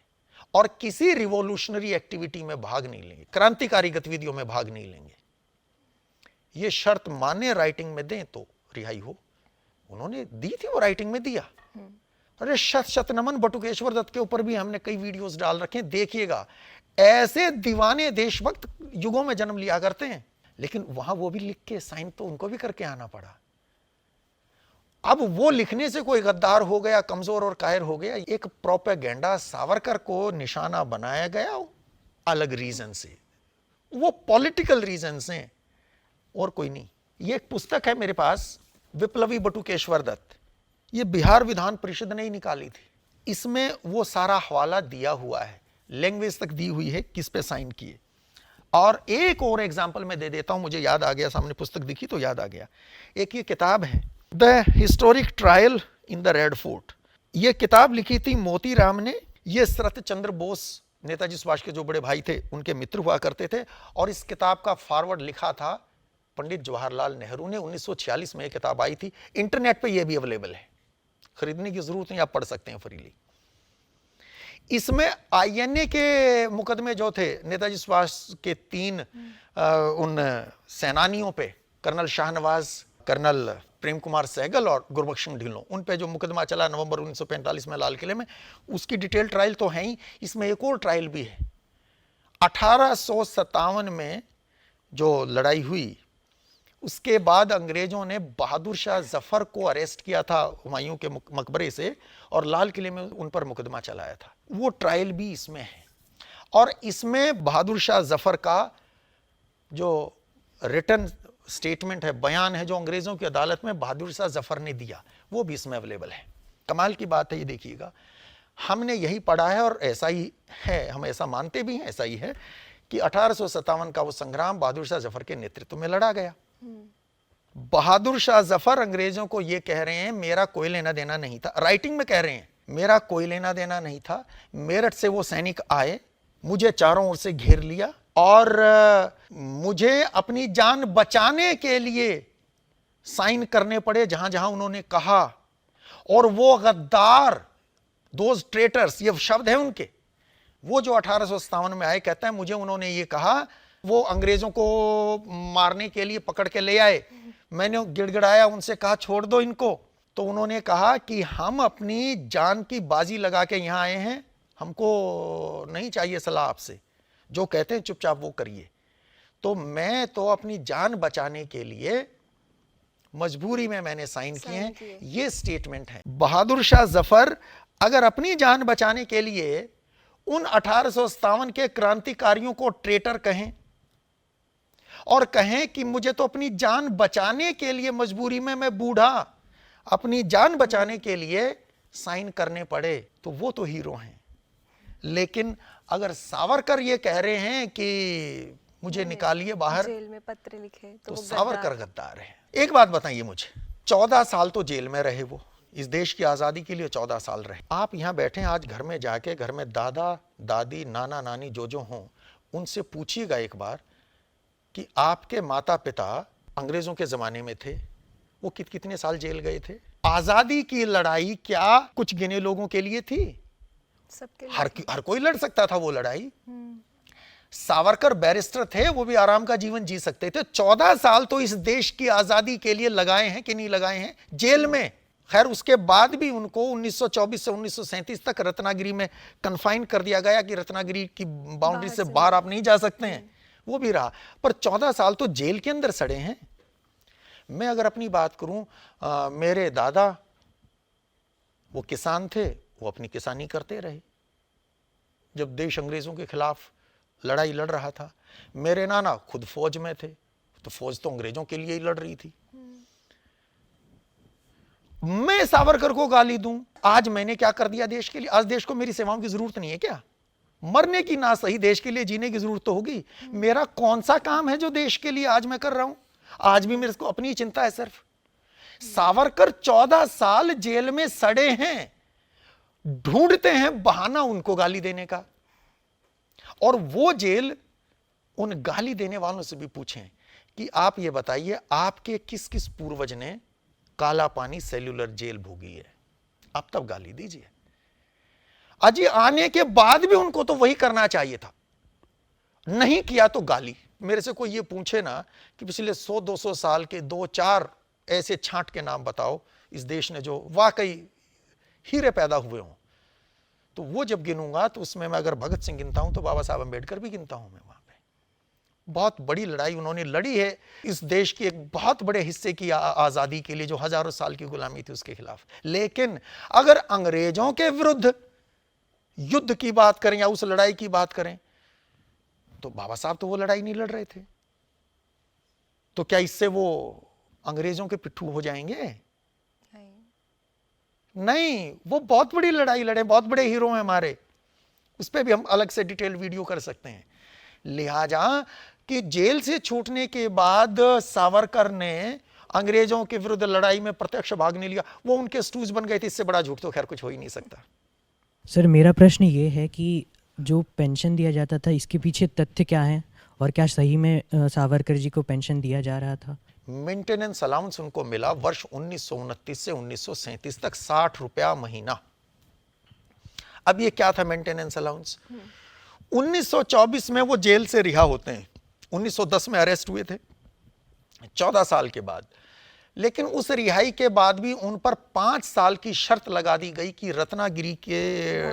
और किसी रिवॉल्यूशनरी एक्टिविटी में भाग नहीं लेंगे, क्रांतिकारी गतिविधियों में भाग नहीं लेंगे। ये शर्त माने राइटिंग में दें तो रिहाई हो। उन्होंने दी थी, वो राइटिंग में दिया। अरे शत शत नमन बटुकेश्वर दत्त के ऊपर भी हमने कई वीडियोस डाल रखे हैं, देखिएगा। ऐसे दीवाने देशभक्त युगों में जन्म लिया करते हैं, लेकिन वहां वो भी लिख के साइन तो उनको भी करके आना पड़ा। अब वो लिखने से कोई गद्दार हो गया, कमजोर और कायर हो गया, एक प्रोपेगेंडा सावरकर को निशाना बनाया गया अलग रीजन से, वो पॉलिटिकल रीजन से, और कोई नहीं। ये एक पुस्तक है मेरे पास, विप्लवी बटुकेश्वर दत्त, ये बिहार विधान परिषद ने ही निकाली थी। इसमें वो सारा हवाला दिया हुआ है, लैंग्वेज तक दी हुई है, किस पे साइन किए। और एक और एग्जाम्पल मैं दे देता हूं, मुझे याद आ गया, सामने पुस्तक दिखी तो याद आ गया। एक ये किताब है, the historic trial in the red fort. ये किताब लिखी थी मोती राम ने। ये शरत चंद्र बोस, नेताजी सुभाष के जो बड़े भाई थे, उनके मित्र हुआ करते थे, और इस किताब का फॉरवर्ड लिखा था पंडित जवाहरलाल नेहरू ने। 1946 में ये किताब आई थी। इंटरनेट पे ये भी अवेलेबल है, खरीदने की जरूरत नहीं, आप पढ़ सकते हैं फ्रीली। इसमें आईएनए के मुकदमे जो थे, नेताजी सुभाष के 3 उन सेनानियों पे, कर्नल शाहनवाज, कर्नल प्रेम कुमार सहगल और गुरबख्श सिंह ढिल्लों, उन पे जो मुकदमा चला नवंबर 1945 में लाल किले में, उसकी डिटेल ट्रायल तो है ही। इसमें एक और ट्रायल भी है। 1857 में जो लड़ाई हुई, उसके बाद अंग्रेजों ने बहादुर शाह जफर को अरेस्ट किया था हुमायूं के मकबरे से, और लाल किले में उन पर मुकदमा चलाया था। वो ट्रायल भी इसमें है, और इसमें बहादुर शाह जफर का जो रिटन स्टेटमेंट है, बयान है, जो अंग्रेजों की अदालत में बहादुर शाह जफर ने दिया, वो भी इसमें अवेलेबल है। कमाल की बात है, ये देखिएगा, हमने यही पढ़ा है और ऐसा ही है, हम ऐसा मानते भी हैं, ऐसा ही है कि 1857 का वो संग्राम बहादुर शाह जफर के नेतृत्व में लड़ा गया। बहादुर शाह जफर अंग्रेजों को ये कह रहे हैं, मेरा कोई लेना देना नहीं था, राइटिंग में कह रहे हैं, मेरा कोई लेना देना नहीं था। मेरठ से वो सैनिक आए, मुझे चारों ओर से घेर लिया, और मुझे अपनी जान बचाने के लिए साइन करने पड़े जहां जहां उन्होंने कहा। और वो गद्दार, दोज ट्रेटर्स, ये शब्द है उनके, वो जो 1857 में आए, कहता है मुझे उन्होंने ये कहा, वो अंग्रेजों को मारने के लिए पकड़ के ले आए, मैंने गिड़गिड़ाया, उनसे कहा छोड़ दो इनको, तो उन्होंने कहा कि हम अपनी जान की बाजी लगा के यहां आए हैं, हमको नहीं चाहिए सलाह आपसे, जो कहते हैं चुपचाप वो करिए। तो मैं तो अपनी जान बचाने के लिए मजबूरी में मैंने साइन किए हैं, ये स्टेटमेंट है। बहादुर शाह जफर अगर अपनी जान बचाने के लिए उन 1857 के क्रांतिकारियों को ट्रेटर कहें और कहें कि मुझे तो अपनी जान बचाने के लिए मजबूरी में, मैं बूढ़ा, अपनी जान बचाने के लिए साइन करने पड़े, तो वो तो हीरो हैं। लेकिन अगर सावरकर ये कह रहे हैं कि मुझे निकालिए बाहर, जेल में पत्र लिखे, तो वो सावरकर गद्दार है। एक बात बताइए मुझे, 14 साल तो जेल में रहे वो, इस देश की आजादी के लिए 14 साल रहे। आप यहां बैठे हैं, आज घर में जाके, घर में दादा दादी नाना नानी जो हों, उनसे पूछिएगा एक बार कि आपके माता पिता अंग्रेजों के जमाने में थे, वो कितने साल जेल गए थे। आजादी की लड़ाई क्या कुछ गिने लोगों के लिए थी? सबके हर कोई लड़ सकता था वो लड़ाई। सावरकर बैरिस्टर थे, वो भी आराम का जीवन जी सकते थे। 14 साल तो इस देश की आजादी के लिए लगाए हैं कि नहीं लगाए हैं, जेल में। खैर उसके बाद भी उनको 1924 से 1937 तक रत्नागिरी में कन्फाइन कर दिया गया कि रत्नागिरी की बाउंड्री से बाहर आप नहीं जा सकते हैं, वो भी रहा। पर 14 साल तो जेल के अंदर सड़े हैं। मैं अगर अपनी बात करूं, मेरे दादा वो किसान थे, वो अपनी किसानी करते रहे जब देश अंग्रेजों के खिलाफ लड़ाई लड़ रहा था। मेरे नाना खुद फौज में थे, तो फौज तो अंग्रेजों के लिए ही लड़ रही थी। मैं सावरकर को गाली दूं, आज मैंने क्या कर दिया देश के लिए? आज देश को मेरी सेवाओं की जरूरत नहीं है क्या? मरने की ना सही, देश के लिए जीने की जरूरत तो होगी। मेरा कौन सा काम है जो देश के लिए आज मैं कर रहा हूं? आज भी मेरे को अपनी चिंता है सिर्फ। सावरकर 14 साल जेल में सड़े हैं, ढूंढते हैं बहाना उनको गाली देने का। और वो जेल उन गाली देने वालों से भी पूछें कि आप ये बताइए, आपके किस किस पूर्वज ने काला पानी सेल्यूलर जेल भोगी है? आप तब गाली दीजिए। अजी आने के बाद भी उनको तो वही करना चाहिए था, नहीं किया तो गाली। मेरे से कोई ये पूछे ना कि पिछले 100-200 साल के 2-4 ऐसे छांट के नाम बताओ इस देश ने जो वाकई हीरे पैदा हुए हों, तो वो जब गिनूंगा तो उसमें मैं अगर भगत सिंह गिनता हूं तो बाबा साहब अंबेडकर भी गिनता हूं मैं। वहां पे बहुत बड़ी लड़ाई उन्होंने लड़ी है इस देश की एक बहुत बड़े हिस्से की आजादी के लिए, जो हजारों साल की गुलामी थी उसके खिलाफ। लेकिन अगर अंग्रेजों के विरुद्ध युद्ध की बात करें या उस लड़ाई की बात करें, तो बाबा साहब तो वो लड़ाई नहीं लड़ रहे थे। तो क्या इससे वो अंग्रेजों के पिट्ठू हो जाएंगे? नहीं, वो बहुत बड़ी लड़ाई लड़े, बहुत बड़े हीरो हैं हमारे, उस पर भी हम अलग से डिटेल वीडियो कर सकते हैं। लिहाजा कि जेल से छूटने के बाद सावरकर ने अंग्रेजों के विरुद्ध लड़ाई में प्रत्यक्ष भाग नहीं लिया, वो उनके स्टूज बन गए थे। इससे बड़ा झूठ तो खैर कुछ हो ही नहीं सकता। सर मेरा प्रश्न ये है कि जो पेंशन दिया जाता था, इसके पीछे तथ्य क्या है और क्या सही में सावरकर जी को पेंशन दिया जा रहा था? मेंटेनेंस अलाउंस उनको मिला वर्ष 1929 से 1937 तक 60 रुपया महीना। अब ये क्या था मेंटेनेंस अलाउंस? 1924 में वो जेल से रिहा होते हैं, 1910 में अरेस्ट हुए थे 14 साल के बाद। लेकिन उस रिहाई के बाद भी उन पर 5 साल की शर्त लगा दी गई कि रत्नागिरी के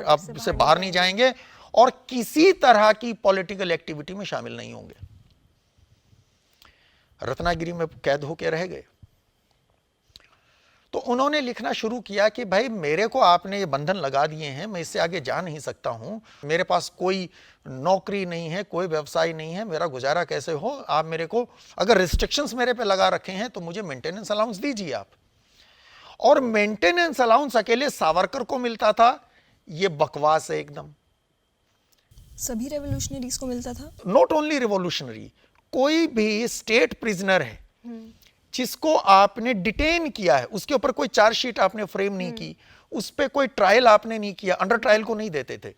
अब से बाहर नहीं जाएंगे और किसी तरह की पॉलिटिकल एक्टिविटी में शामिल नहीं होंगे। रत्नागिरी में कैद होकर रह गए। तो उन्होंने लिखना शुरू किया कि भाई मेरे को आपने ये बंधन लगा दिए हैं, मैं इससे आगे जा नहीं सकता हूं, मेरे पास कोई नौकरी नहीं है, कोई व्यवसाय नहीं है, मेरा गुजारा कैसे हो? आप मेरे को अगर रिस्ट्रिक्शंस मेरे पे लगा रखे हैं तो मुझे मेंटेनेंस अलाउंस दीजिए आप। और मेंटेनेंस अलाउंस अकेले सावरकर को मिलता था, ये बकवास है एकदम। सभी रेवोल्यूशनरीज को मिलता था? नॉट ओनली रिवॉल्यूशनरी, कोई भी स्टेट प्रिजनर है जिसको आपने डिटेन किया है, उसके ऊपर कोई चार्जशीट आपने फ्रेम नहीं की, उस पर कोई ट्रायल आपने नहीं किया, अंडर ट्रायल को नहीं देते थे,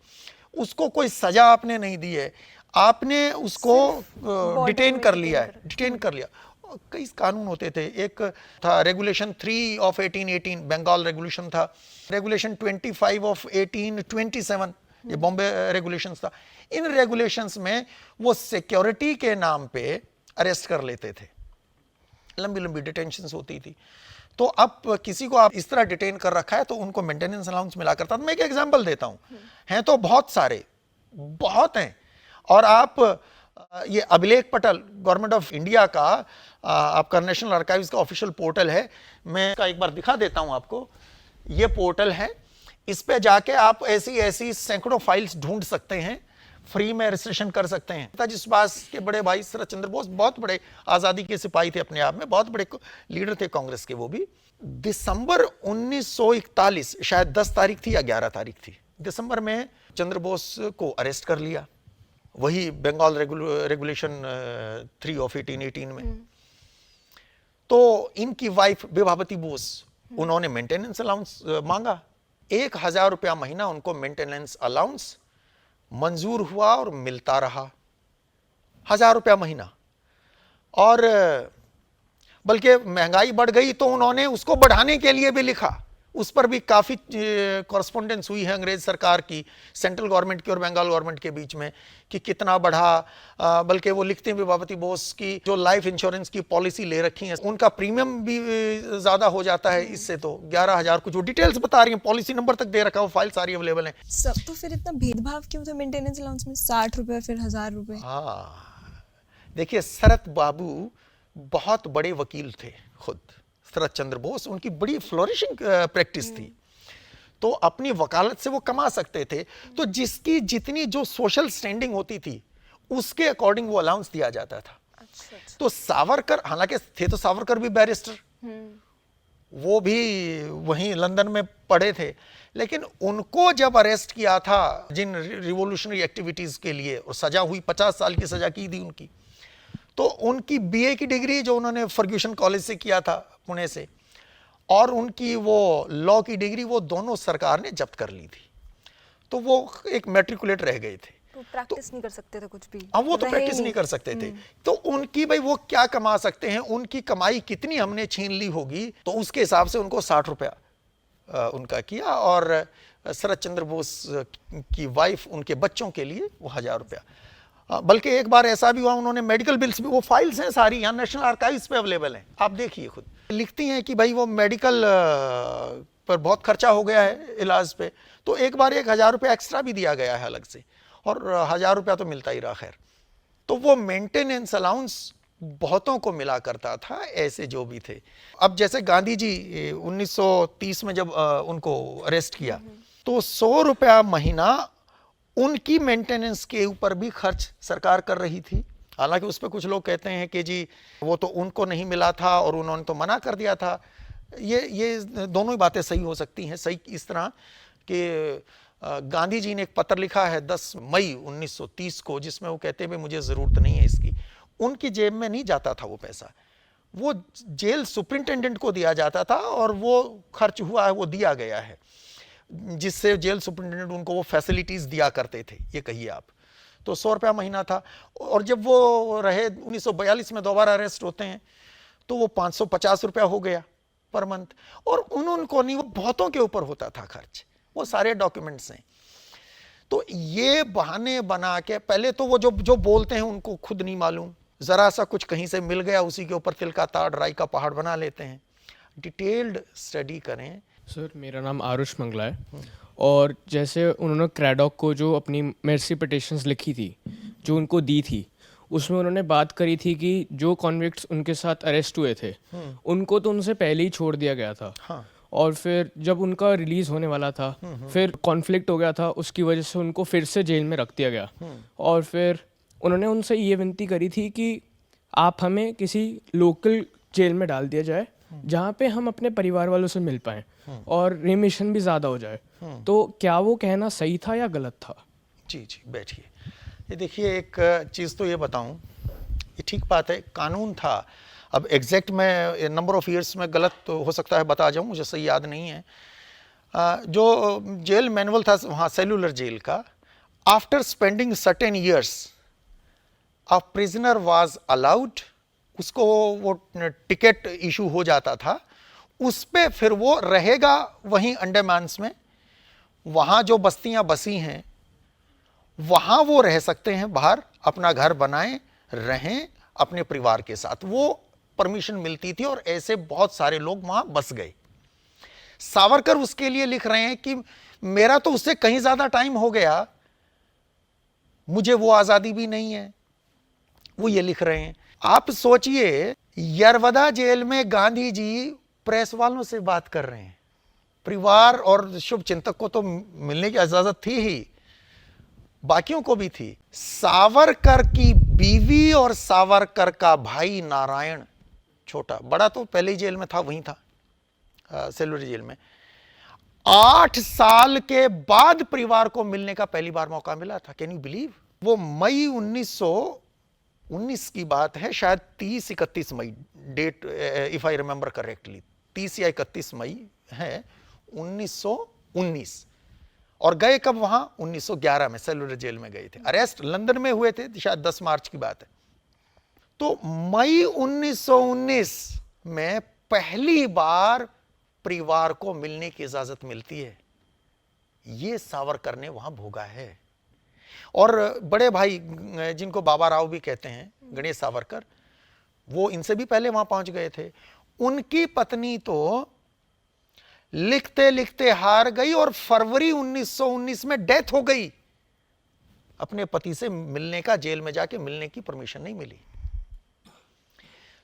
उसको कोई सजा आपने नहीं दी है, आपने उसको डिटेन में कर detain लिया है, कर डिटेन कर लिया। कई कानून होते थे, एक था रेगुलेशन 3 ऑफ 1818 बंगाल रेगुलेशन था, रेगुलेशन 25 ऑफ 1827 ये बॉम्बे रेगुलेशंस था। इन रेगुलेशंस में वो सिक्योरिटी के नाम पे अरेस्ट कर लेते थे, लंबी लंबी डिटेंशंस होती थी। तो अब किसी को आप इस तरह डिटेन कर रखा है तो उनको मेंटेनेंस अलाउंस मिला करता था। मैं एक एग्जांपल देता हूं, हैं तो बहुत सारे, बहुत हैं। और आप ये अभिलेख पटल गवर्नमेंट ऑफ इंडिया का आपका नेशनल आर्काइव्स का ऑफिशियल पोर्टल है, मैं इसका एक बार दिखा देता हूं आपको। ये पोर्टल है, इस पे जाके आप ऐसी ऐसी सैकड़ों फाइल्स ढूंढ सकते हैं, फ्री में रजिस्ट्रेशन कर सकते हैं। नेताजी सुभाष के बड़े भाई शरद चंद्र बोस बहुत बड़े आज़ादी के सिपाही थे अपने आप में, बहुत बड़े लीडर थे कांग्रेस के। वो भी दिसंबर 1941, शायद 10 तारीख थी या 11 तारीख थी, दिसंबर में चंद्र बोस को अरेस्ट कर लिया, वही बंगाल रेगुलेशन 3 ऑफ 1818 में। तो इनकी वाइफ विभावती बोस, उन्होंने मेंटेनेंस अलाउंस मांगा, 1000 रुपया महीना उनको मेंटेनेंस अलाउंस मंजूर हुआ और मिलता रहा, 1000 रुपया महीना। और बल्कि महंगाई बढ़ गई तो उन्होंने उसको बढ़ाने के लिए भी लिखा, उस पर भी काफ़ी कॉरस्पॉन्डेंस हुई है अंग्रेज सरकार की सेंट्रल गवर्नमेंट की और बंगाल गवर्नमेंट के बीच में कि कितना बढ़ा। बल्कि वो लिखते हैं विभावती बोस की जो लाइफ इंश्योरेंस की पॉलिसी ले रखी है उनका प्रीमियम भी ज़्यादा हो जाता है इससे, तो 11,000 कुछ, वो डिटेल्स बता रही हैं, पॉलिसी नंबर तक दे रखा है, वो फाइल सारी अवेलेबल है। सब तो फिर इतना भेदभाव क्यों था मेंटेनेंस अलाउंस में, 60 रुपए फिर 1000 रुपए? हाँ, देखिए शरत बाबू बहुत बड़े वकील थे खुद, शरद चंद्र बोस, उनकी बड़ी फ्लोरिशिंग प्रैक्टिस थी, तो अपनी वकालत से वो कमा सकते थे। तो जिसकी जितनी जो सोशल स्टैंडिंग होती थी उसके अकॉर्डिंग वो अलाउंस दिया जाता था। अच्छा, अच्छा। तो सावरकर, हालांकि थे तो सावरकर भी बैरिस्टर, वो भी वहीं लंदन में पढ़े थे, लेकिन उनको जब अरेस्ट किया था जिन रिवॉल्यूशनरी एक्टिविटीज के लिए, और सजा हुई, 50 साल की सजा की थी उनकी, तो उनकी बीए की डिग्री जो उन्होंने फर्ग्यूसन कॉलेज से किया था पुणे से, और उनकी वो लॉ की डिग्री, वो दोनों सरकार ने जब्त कर ली थी। तो वो एक मैट्रिकुलेट रह गए थे, तो प्रैक्टिस नहीं कर सकते थे कुछ भी। अब वो तो प्रैक्टिस नहीं कर सकते थे। तो उनकी भाई वो क्या कमा सकते हैं, उनकी कमाई कितनी हमने छीन ली होगी, तो उसके हिसाब से उनको 60 रुपया उनका किया। और शरद चंद्र बोस की वाइफ, उनके बच्चों के लिए वो 1000 रुपया। बल्कि एक बार ऐसा भी हुआ, उन्होंने मेडिकल बिल्स भी, वो फाइल्स हैं सारी, यहाँ नेशनल आर्काइव्स पे अवेलेबल हैं, आप देखिए खुद। लिखती हैं कि भाई वो मेडिकल पर बहुत खर्चा हो गया है इलाज पे, तो एक बार 1000 रुपया एक्स्ट्रा भी दिया गया है अलग से, और 1000 रुपया तो मिलता ही रहा। खैर, तो वो मेंटेनेंस अलाउंस बहुतों को मिला करता था, ऐसे जो भी थे। अब जैसे गांधी जी 1930 में जब उनको अरेस्ट किया, तो 100 रुपया महीना उनकी मेंटेनेंस के ऊपर भी खर्च सरकार कर रही थी। हालांकि उस पर कुछ लोग कहते हैं कि जी वो तो उनको नहीं मिला था और उन्होंने तो मना कर दिया था। ये दोनों ही बातें सही हो सकती हैं। सही इस तरह कि गांधी जी ने एक पत्र लिखा है 10 मई 1930 को, जिसमें वो कहते हैं मुझे ज़रूरत नहीं है इसकी। उनकी जेब में नहीं जाता था वो पैसा, वो जेल सुपरिंटेंडेंट को दिया जाता था, और वो खर्च हुआ है, वो दिया गया है, जिससे जेल सुपरिंटेंडेंट उनको वो फैसिलिटीज़ दिया करते थे, ये कहिए आप। तो 100 रुपया महीना था। और जब वो रहे 1942 में दोबारा अरेस्ट होते हैं, तो वो 550 रुपया हो गया पर मंथ। और उनको नहीं, वो बहुतों के ऊपर होता था खर्च, वो सारे डॉक्यूमेंट्स हैं। तो ये बहाने बना के, पहले तो वो जो बोलते हैं उनको खुद नहीं मालूम, ज़रा सा कुछ कहीं से मिल गया, उसी के ऊपर तिल का ताड़, राई का पहाड़ बना लेते हैं। डिटेल्ड स्टडी करें। सर, मेरा नाम आरुष मंगला है, और जैसे उन्होंने क्रैडॉक को जो अपनी मेर्सी पिटिशंस लिखी थी, जो उनको दी थी, उसमें उन्होंने बात करी थी कि जो कॉन्विक्ट्स उनके साथ अरेस्ट हुए थे, उनको तो उनसे पहले ही छोड़ दिया गया था। हाँ। और फिर जब उनका रिलीज़ होने वाला था, फिर कॉन्फ्लिक्ट हो गया था, उसकी वजह से उनको फिर से जेल में रख दिया गया। और फिर उन्होंने उनसे ये विनती करी थी कि आप हमें किसी लोकल जेल में डाल दिया जाए, जहाँ पे हम अपने परिवार वालों से मिल पाएँ और रिमिशन भी ज़्यादा हो जाए। तो क्या वो कहना सही था या गलत था? जी जी, बैठिए। ये देखिए, एक चीज़ तो ये बताऊं, ये ठीक बात है, कानून था। अब एग्जैक्ट मैं नंबर ऑफ ईयर्स में गलत तो हो सकता है बता जाऊं, मुझे सही याद नहीं है। जो जेल मैनुअल था वहाँ सेलुलर जेल का, after spending certain years a prisoner was allowed, उसको वो टिकट इशू हो जाता था, उस पे फिर वो रहेगा वहीं अंडमान्स में, वहां जो बस्तियां बसी हैं वहां वो रह सकते हैं, बाहर अपना घर बनाएं, रहें अपने परिवार के साथ, वो परमिशन मिलती थी और ऐसे बहुत सारे लोग वहां बस गए। सावरकर उसके लिए लिख रहे हैं कि मेरा तो उससे कहीं ज्यादा टाइम हो गया, मुझे वो आजादी भी नहीं है, वो ये लिख रहे हैं। आप सोचिए, यरवदा जेल में गांधी जी प्रेस वालों से बात कर रहे हैं, परिवार और शुभ चिंतक को तो मिलने की इजाजत थी ही, बाकियों को भी थी। सावरकर की बीवी और सावरकर का भाई नारायण, छोटा, बड़ा तो पहले ही जेल में था, वहीं था सेलुलर जेल में, 8 साल के बाद परिवार को मिलने का पहली बार मौका मिला था। Can you believe? वो मई 1919 की बात है, शायद 30-31 मई, date if I remember correctly, 30 या 31 मई है 1919। और गए कब वहां? 1911 में सेलुलर जेल में गए थे। अरेस्ट लंदन में हुए थे, शायद 10 मार्च की बात है। तो मई 1919 में पहली बार परिवार को मिलने की इजाजत मिलती है। यह सावरकर ने वहां भोगा है। और बड़े भाई जिनको बाबा राव भी कहते हैं, गणेश सावरकर, वो इनसे भी पहले वहां पहुंच गए थे। उनकी पत्नी तो लिखते लिखते हार गई और फरवरी 1919 में डेथ हो गई। अपने पति से मिलने का, जेल में जाके मिलने की परमिशन नहीं मिली।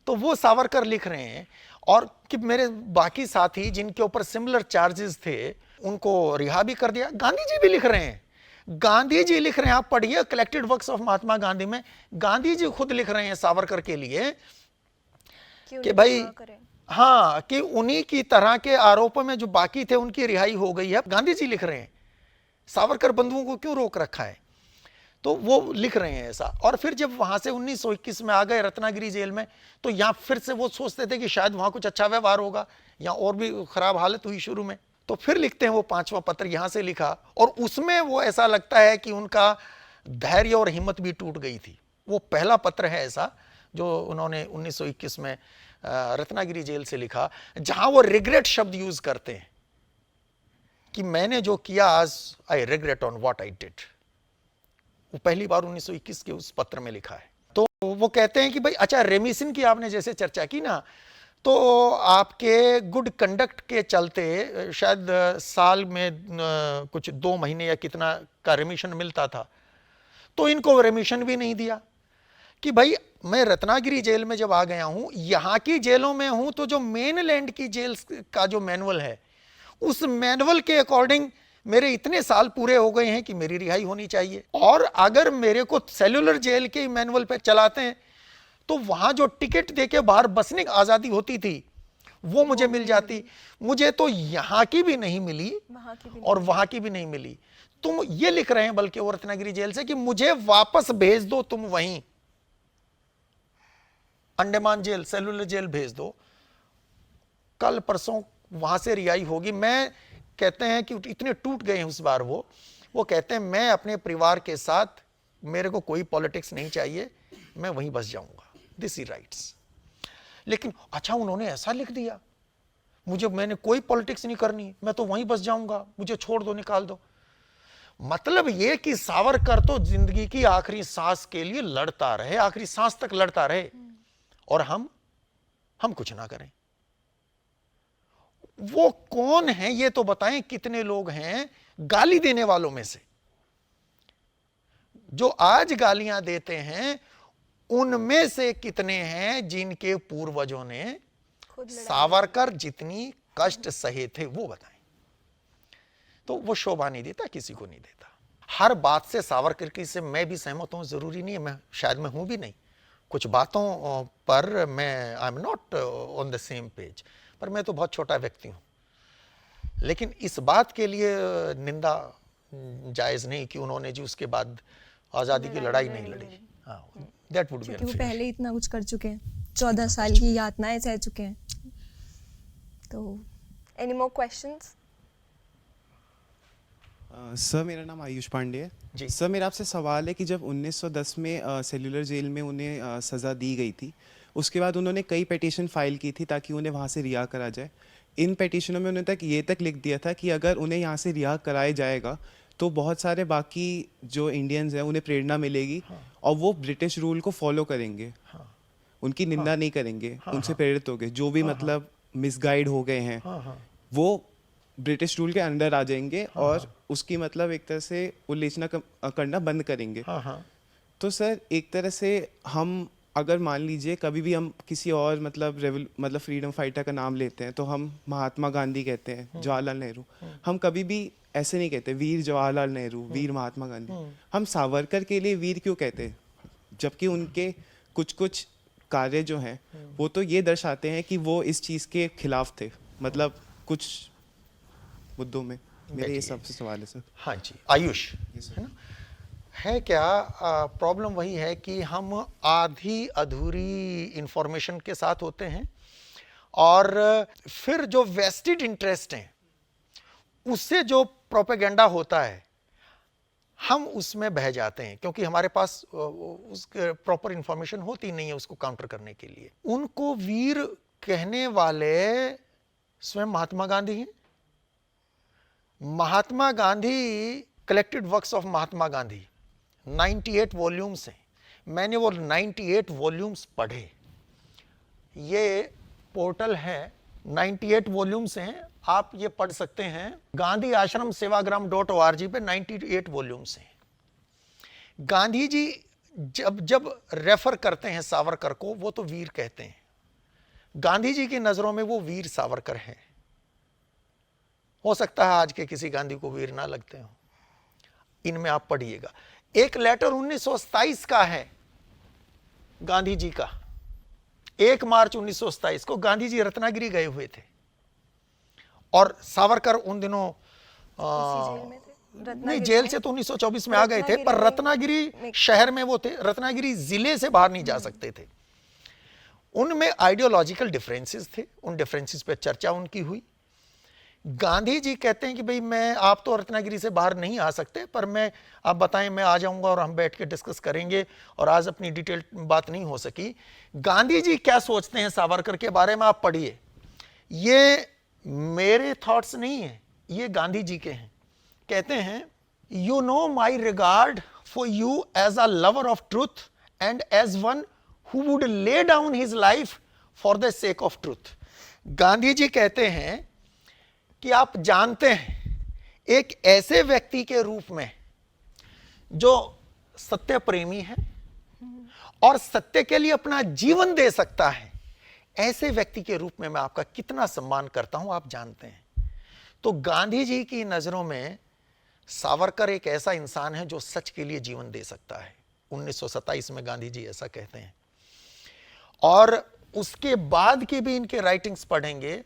तो वो सावरकर लिख रहे हैं, और कि मेरे बाकी साथी जिनके ऊपर सिमिलर चार्जेस थे उनको रिहा भी कर दिया। गांधी जी भी लिख रहे हैं, गांधी जी लिख रहे हैं, आप पढ़िए collected works of Mahatma Gandhi में, गांधी जी खुद लिख रहे हैं सावरकर के लिए कि भाई हाँ, कि उन्हीं की तरह के आरोपों में जो बाकी थे उनकी रिहाई हो गई है। गांधी जी लिख रहे हैं, सावरकर बंधुओं को क्यों रोक रखा है? तो वो लिख रहे हैं ऐसा। और फिर जब वहां से 1921 में आ गए रत्नागिरी जेल में, तो यहां फिर से वो सोचते थे कि शायद वहां कुछ अच्छा व्यवहार होगा, या और भी खराब हालत हुई शुरू में। तो फिर लिखते हैं वो 5वां पत्र यहां से लिखा, और उसमें वो ऐसा लगता है कि उनका धैर्य और हिम्मत भी टूट गई थी। वो पहला पत्र है ऐसा जो उन्होंने 1921 में रत्नागिरी जेल से लिखा, जहां वो रिग्रेट शब्द यूज करते हैं कि मैंने जो किया, आज I regret on what I did. वो पहली बार 1921 के उस पत्र में लिखा है। तो वो कहते हैं कि भाई, अच्छा, रेमिशन की आपने जैसे चर्चा की ना, तो आपके गुड कंडक्ट के चलते शायद साल में कुछ 2 महीने या कितना का रेमिशन मिलता था, तो इनको रेमिशन भी नहीं दिया। कि भाई मैं रत्नागिरी जेल में जब आ गया हूं, यहां की जेलों में हूं, तो जो मेन लैंड की जेल का जो मैनुअल है, उस मैनुअल के अकॉर्डिंग मेरे इतने साल पूरे हो गए हैं कि मेरी रिहाई होनी चाहिए। और अगर मेरे को सेलुलर जेल के मैनुअल पे चलाते हैं, तो वहां जो टिकट देके बाहर बसने की आजादी होती थी, वो मुझे मिल जाती। मुझे तो यहां की भी नहीं मिली और वहां की भी नहीं मिली। तुम ये लिख रहे हैं बल्कि वो रत्नागिरी जेल से कि मुझे वापस भेज दो, तुम वहीं अंडमान जेल, सेलुलर जेल भेज दो, कल परसों वहां से रिहाई होगी। मैं कहते हैं कि इतने टूट गए हैं उस बार वो कहते हैं मैं अपने परिवार के साथ, मेरे को कोई पॉलिटिक्स नहीं चाहिए, मैं वहीं बस जाऊंगा, दिस ही राइट्स। लेकिन अच्छा, उन्होंने ऐसा लिख दिया, मैंने कोई पॉलिटिक्स नहीं करनी, मैं तो वहीं बस जाऊंगा, मुझे छोड़ दो, निकाल दो। मतलब यह कि सावरकर तो जिंदगी की आखिरी सांस के लिए लड़ता रहे, आखिरी सांस तक लड़ता रहे, और हम कुछ ना करें। वो कौन है ये तो बताएं, कितने लोग हैं गाली देने वालों में से जो आज गालियां देते हैं, उनमें से कितने हैं जिनके पूर्वजों ने सावरकर जितनी कष्ट सहे थे, वो बताएं। तो वो शोभा नहीं देता, किसी को नहीं देता। हर बात से सावरकर की से मैं भी सहमत हूं, जरूरी नहीं है, मैं शायद मैं हूं भी नहीं, कुछ बातों पर मैं I am not on the same page, पर मैं तो बहुत छोटा व्यक्ति हूं। लेकिन इस बात के लिए निंदा जायज नहीं कि उन्होंने जो उसके बाद आजादी की लड़ाई नहीं लड़ी। हाँ, दैट वुड बी क्योंकि वो पहले इतना कुछ कर चुके हैं, 14 साल की यातनाएं सह चुके हैं। तो एनी मोर क्वेश्चंस? सर मेरा नाम आयुष पांडे है जी। सर मेरा आपसे सवाल है कि जब 1910 में सेल्युलर जेल में उन्हें सज़ा दी गई थी, उसके बाद उन्होंने कई पिटीशन फाइल की थी ताकि उन्हें वहाँ से रिहा करा जाए। इन पिटीशनों में उन्होंने ये तक लिख दिया था कि अगर उन्हें यहाँ से रिहा कराया जाएगा तो बहुत सारे बाकी जो इंडियंस हैं उन्हें प्रेरणा मिलेगी और वो ब्रिटिश रूल को फॉलो करेंगे, उनकी निंदा नहीं करेंगे, उनसे प्रेरित होंगे। जो भी मतलब मिसगाइड हो गए हैं वो ब्रिटिश रूल के अंडर आ जाएंगे और उसकी मतलब एक तरह से उल्लेखना करना बंद करेंगे। तो सर एक तरह से हम अगर मान लीजिए कभी भी हम किसी और मतलब फ्रीडम फाइटर का नाम लेते हैं तो हम महात्मा गांधी कहते हैं, जवाहरलाल नेहरू, हम कभी भी ऐसे नहीं कहते वीर जवाहरलाल नेहरू, वीर महात्मा गांधी। हम सावरकर के लिए वीर क्यों कहते हैं, जबकि उनके कुछ कुछ कार्य जो हैं वो तो ये दर्शाते हैं कि वो इस चीज़ के खिलाफ थे, मतलब कुछ मुद्दों में। मेरा ये सबसे सवाल है सर। हाँ जी आयुष, है ना, है क्या प्रॉब्लम वही है कि हम आधी अधूरी इंफॉर्मेशन के साथ होते हैं और फिर जो वेस्टेड इंटरेस्ट हैं उससे जो प्रोपेगेंडा होता है हम उसमें बह जाते हैं, क्योंकि हमारे पास उस प्रॉपर इंफॉर्मेशन होती नहीं है उसको काउंटर करने के लिए। उनको वीर कहने वाले स्वयं महात्मा गांधी हैं। Mahatma Gandhi, collected works of Mahatma Gandhi 98 volumes हैं। मैंने वो 98 वॉल्यूम्स पढ़े। ये पोर्टल है, 98 वॉल्यूम्स हैं, आप ये पढ़ सकते हैं। गांधी आश्रम सेवाग्राम.org पे 98 वॉल्यूम्स हैं। गांधी जी जब रेफर करते हैं सावरकर को वो तो वीर कहते हैं। गांधी जी की नजरों में वो वीर सावरकर हैं। हो सकता है आज के किसी गांधी को वीर ना लगते हो, इनमें आप पढ़िएगा। एक लेटर 1927 का है गांधी जी का, 1 मार्च 1927 को गांधी जी रत्नागिरी गए हुए थे और सावरकर उन दिनों जेल में थे? नहीं, जेल से तो 1924 में आ गए थे, पर रत्नागिरी शहर में वो थे, रत्नागिरी जिले से बाहर नहीं जा सकते थे। उनमें आइडियोलॉजिकल डिफरेंसेस थे, उन डिफरेंसेस पे चर्चा उनकी हुई। गांधी जी कहते हैं कि भाई मैं, आप तो रत्नागिरी से बाहर नहीं आ सकते, पर मैं, आप बताएं, मैं आ जाऊंगा और हम बैठ के डिस्कस करेंगे, और आज अपनी डिटेल बात नहीं हो सकी। गांधी जी क्या सोचते हैं सावरकर के बारे में आप पढ़िए। ये मेरे थॉट्स नहीं है, ये गांधी जी के हैं। कहते हैं, you know my regard for you as a lover of truth and as one who would lay down his life for the sake of truth. Gandhi ji कहते हैं कि आप जानते हैं एक ऐसे व्यक्ति के रूप में जो सत्य प्रेमी है और सत्य के लिए अपना जीवन दे सकता है, ऐसे व्यक्ति के रूप में मैं आपका कितना सम्मान करता हूं आप जानते हैं। तो गांधी जी की नजरों में सावरकर एक ऐसा इंसान है जो सच के लिए जीवन दे सकता है। 1927 में गांधी जी ऐसा कहते हैं। और उसके बाद की भी इनके राइटिंग्स पढ़ेंगे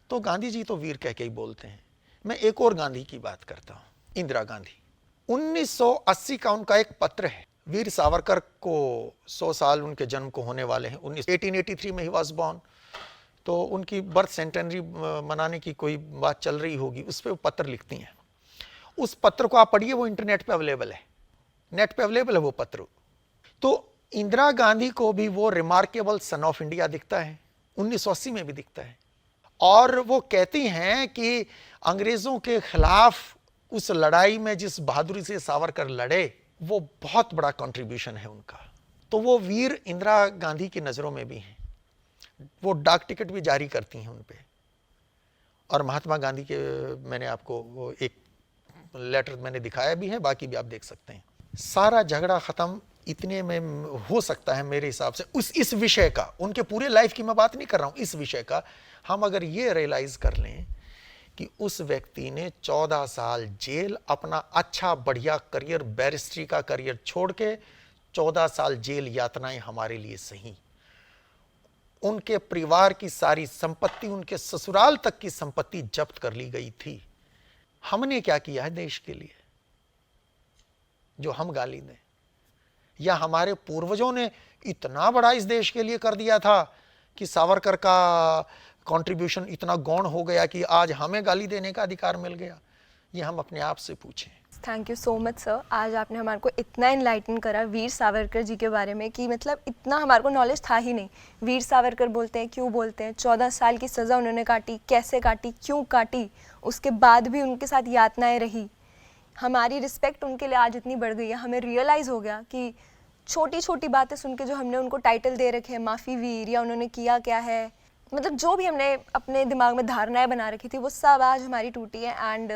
तो गांधी जी तो वीर कह के ही बोलते हैं। मैं एक और गांधी की बात करता हूं, इंदिरा गांधी। 1980 का उनका एक पत्र है। वीर सावरकर को 100 साल उनके जन्म को होने वाले हैं। 1883 में ही वॉज बॉर्न, तो उनकी बर्थ सेंटेनरी मनाने की कोई बात चल रही होगी, उस पर वो पत्र लिखती हैं। उस पत्र को आप पढ़िए, वो इंटरनेट पे अवेलेबल है, नेट पे अवेलेबल है वो पत्र। तो इंदिरा गांधी को भी वो रिमार्केबल सन ऑफ इंडिया दिखता है, 1980 में भी दिखता है। और वो कहती हैं कि अंग्रेजों के खिलाफ उस लड़ाई में जिस बहादुरी से सावरकर लड़े, वो बहुत बड़ा कंट्रीब्यूशन है उनका। तो वो वीर इंदिरा गांधी की नजरों में भी हैं। वो डाक टिकट भी जारी करती हैं उन पे। और महात्मा गांधी के मैंने आपको वो एक लेटर मैंने दिखाया भी है, बाकी भी आप देख सकते हैं। सारा झगड़ा खत्म इतने में हो सकता है मेरे हिसाब से। इस विषय का, उनके पूरे लाइफ की मैं बात नहीं कर रहा हूं, इस विषय का हम अगर ये रियलाइज कर लें कि उस व्यक्ति ने 14 साल जेल, अपना अच्छा बढ़िया करियर, बैरिस्ट्री का करियर छोड़ के 14 साल जेल यातनाएं हमारे लिए सही। उनके परिवार की सारी संपत्ति, उनके ससुराल तक की संपत्ति जब्त कर ली गई थी। हमने क्या किया है देश के लिए जो हम गाली दें? या हमारे पूर्वजों ने इतना बड़ा इस देश के लिए कर दिया था कि सावरकर का कंट्रीब्यूशन इतना गौण हो गया कि आज हमें गाली देने का अधिकार मिल गया? ये हम अपने आप से पूछें। Thank you so much sir, आज आपने हमारे को इतना इनलाइटन करा वीर सावरकर जी के बारे में कि मतलब इतना हमारे को नॉलेज था ही नहीं। वीर सावरकर बोलते हैं, क्यों बोलते हैं, 14 साल की सज़ा उन्होंने काटी, कैसे काटी, क्यों काटी, उसके बाद भी उनके साथ यातनाएं रही। हमारी रिस्पेक्ट उनके लिए आज इतनी बढ़ गई है, हमें रियलाइज़ हो गया कि छोटी छोटी बातें सुन के जो हमने उनको टाइटल दे रखे हैं माफ़ी वीर, या उन्होंने किया क्या है, मतलब जो भी हमने अपने दिमाग में धारणाएं बना रखी थी वो सब आज हमारी टूटी है। एंड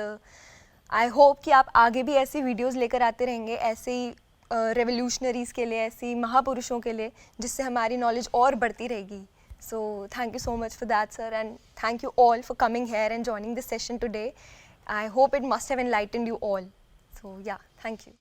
आई होप कि आप आगे भी ऐसी वीडियोस लेकर आते रहेंगे, ऐसे ही रेवोल्यूशनरीज़ के लिए, ऐसी महापुरुषों के लिए, जिससे हमारी नॉलेज और बढ़ती रहेगी। So thank you so much for that sir, and thank you all for coming here and joining this session today. I hope it must have enlightened you all. So yeah, thank you.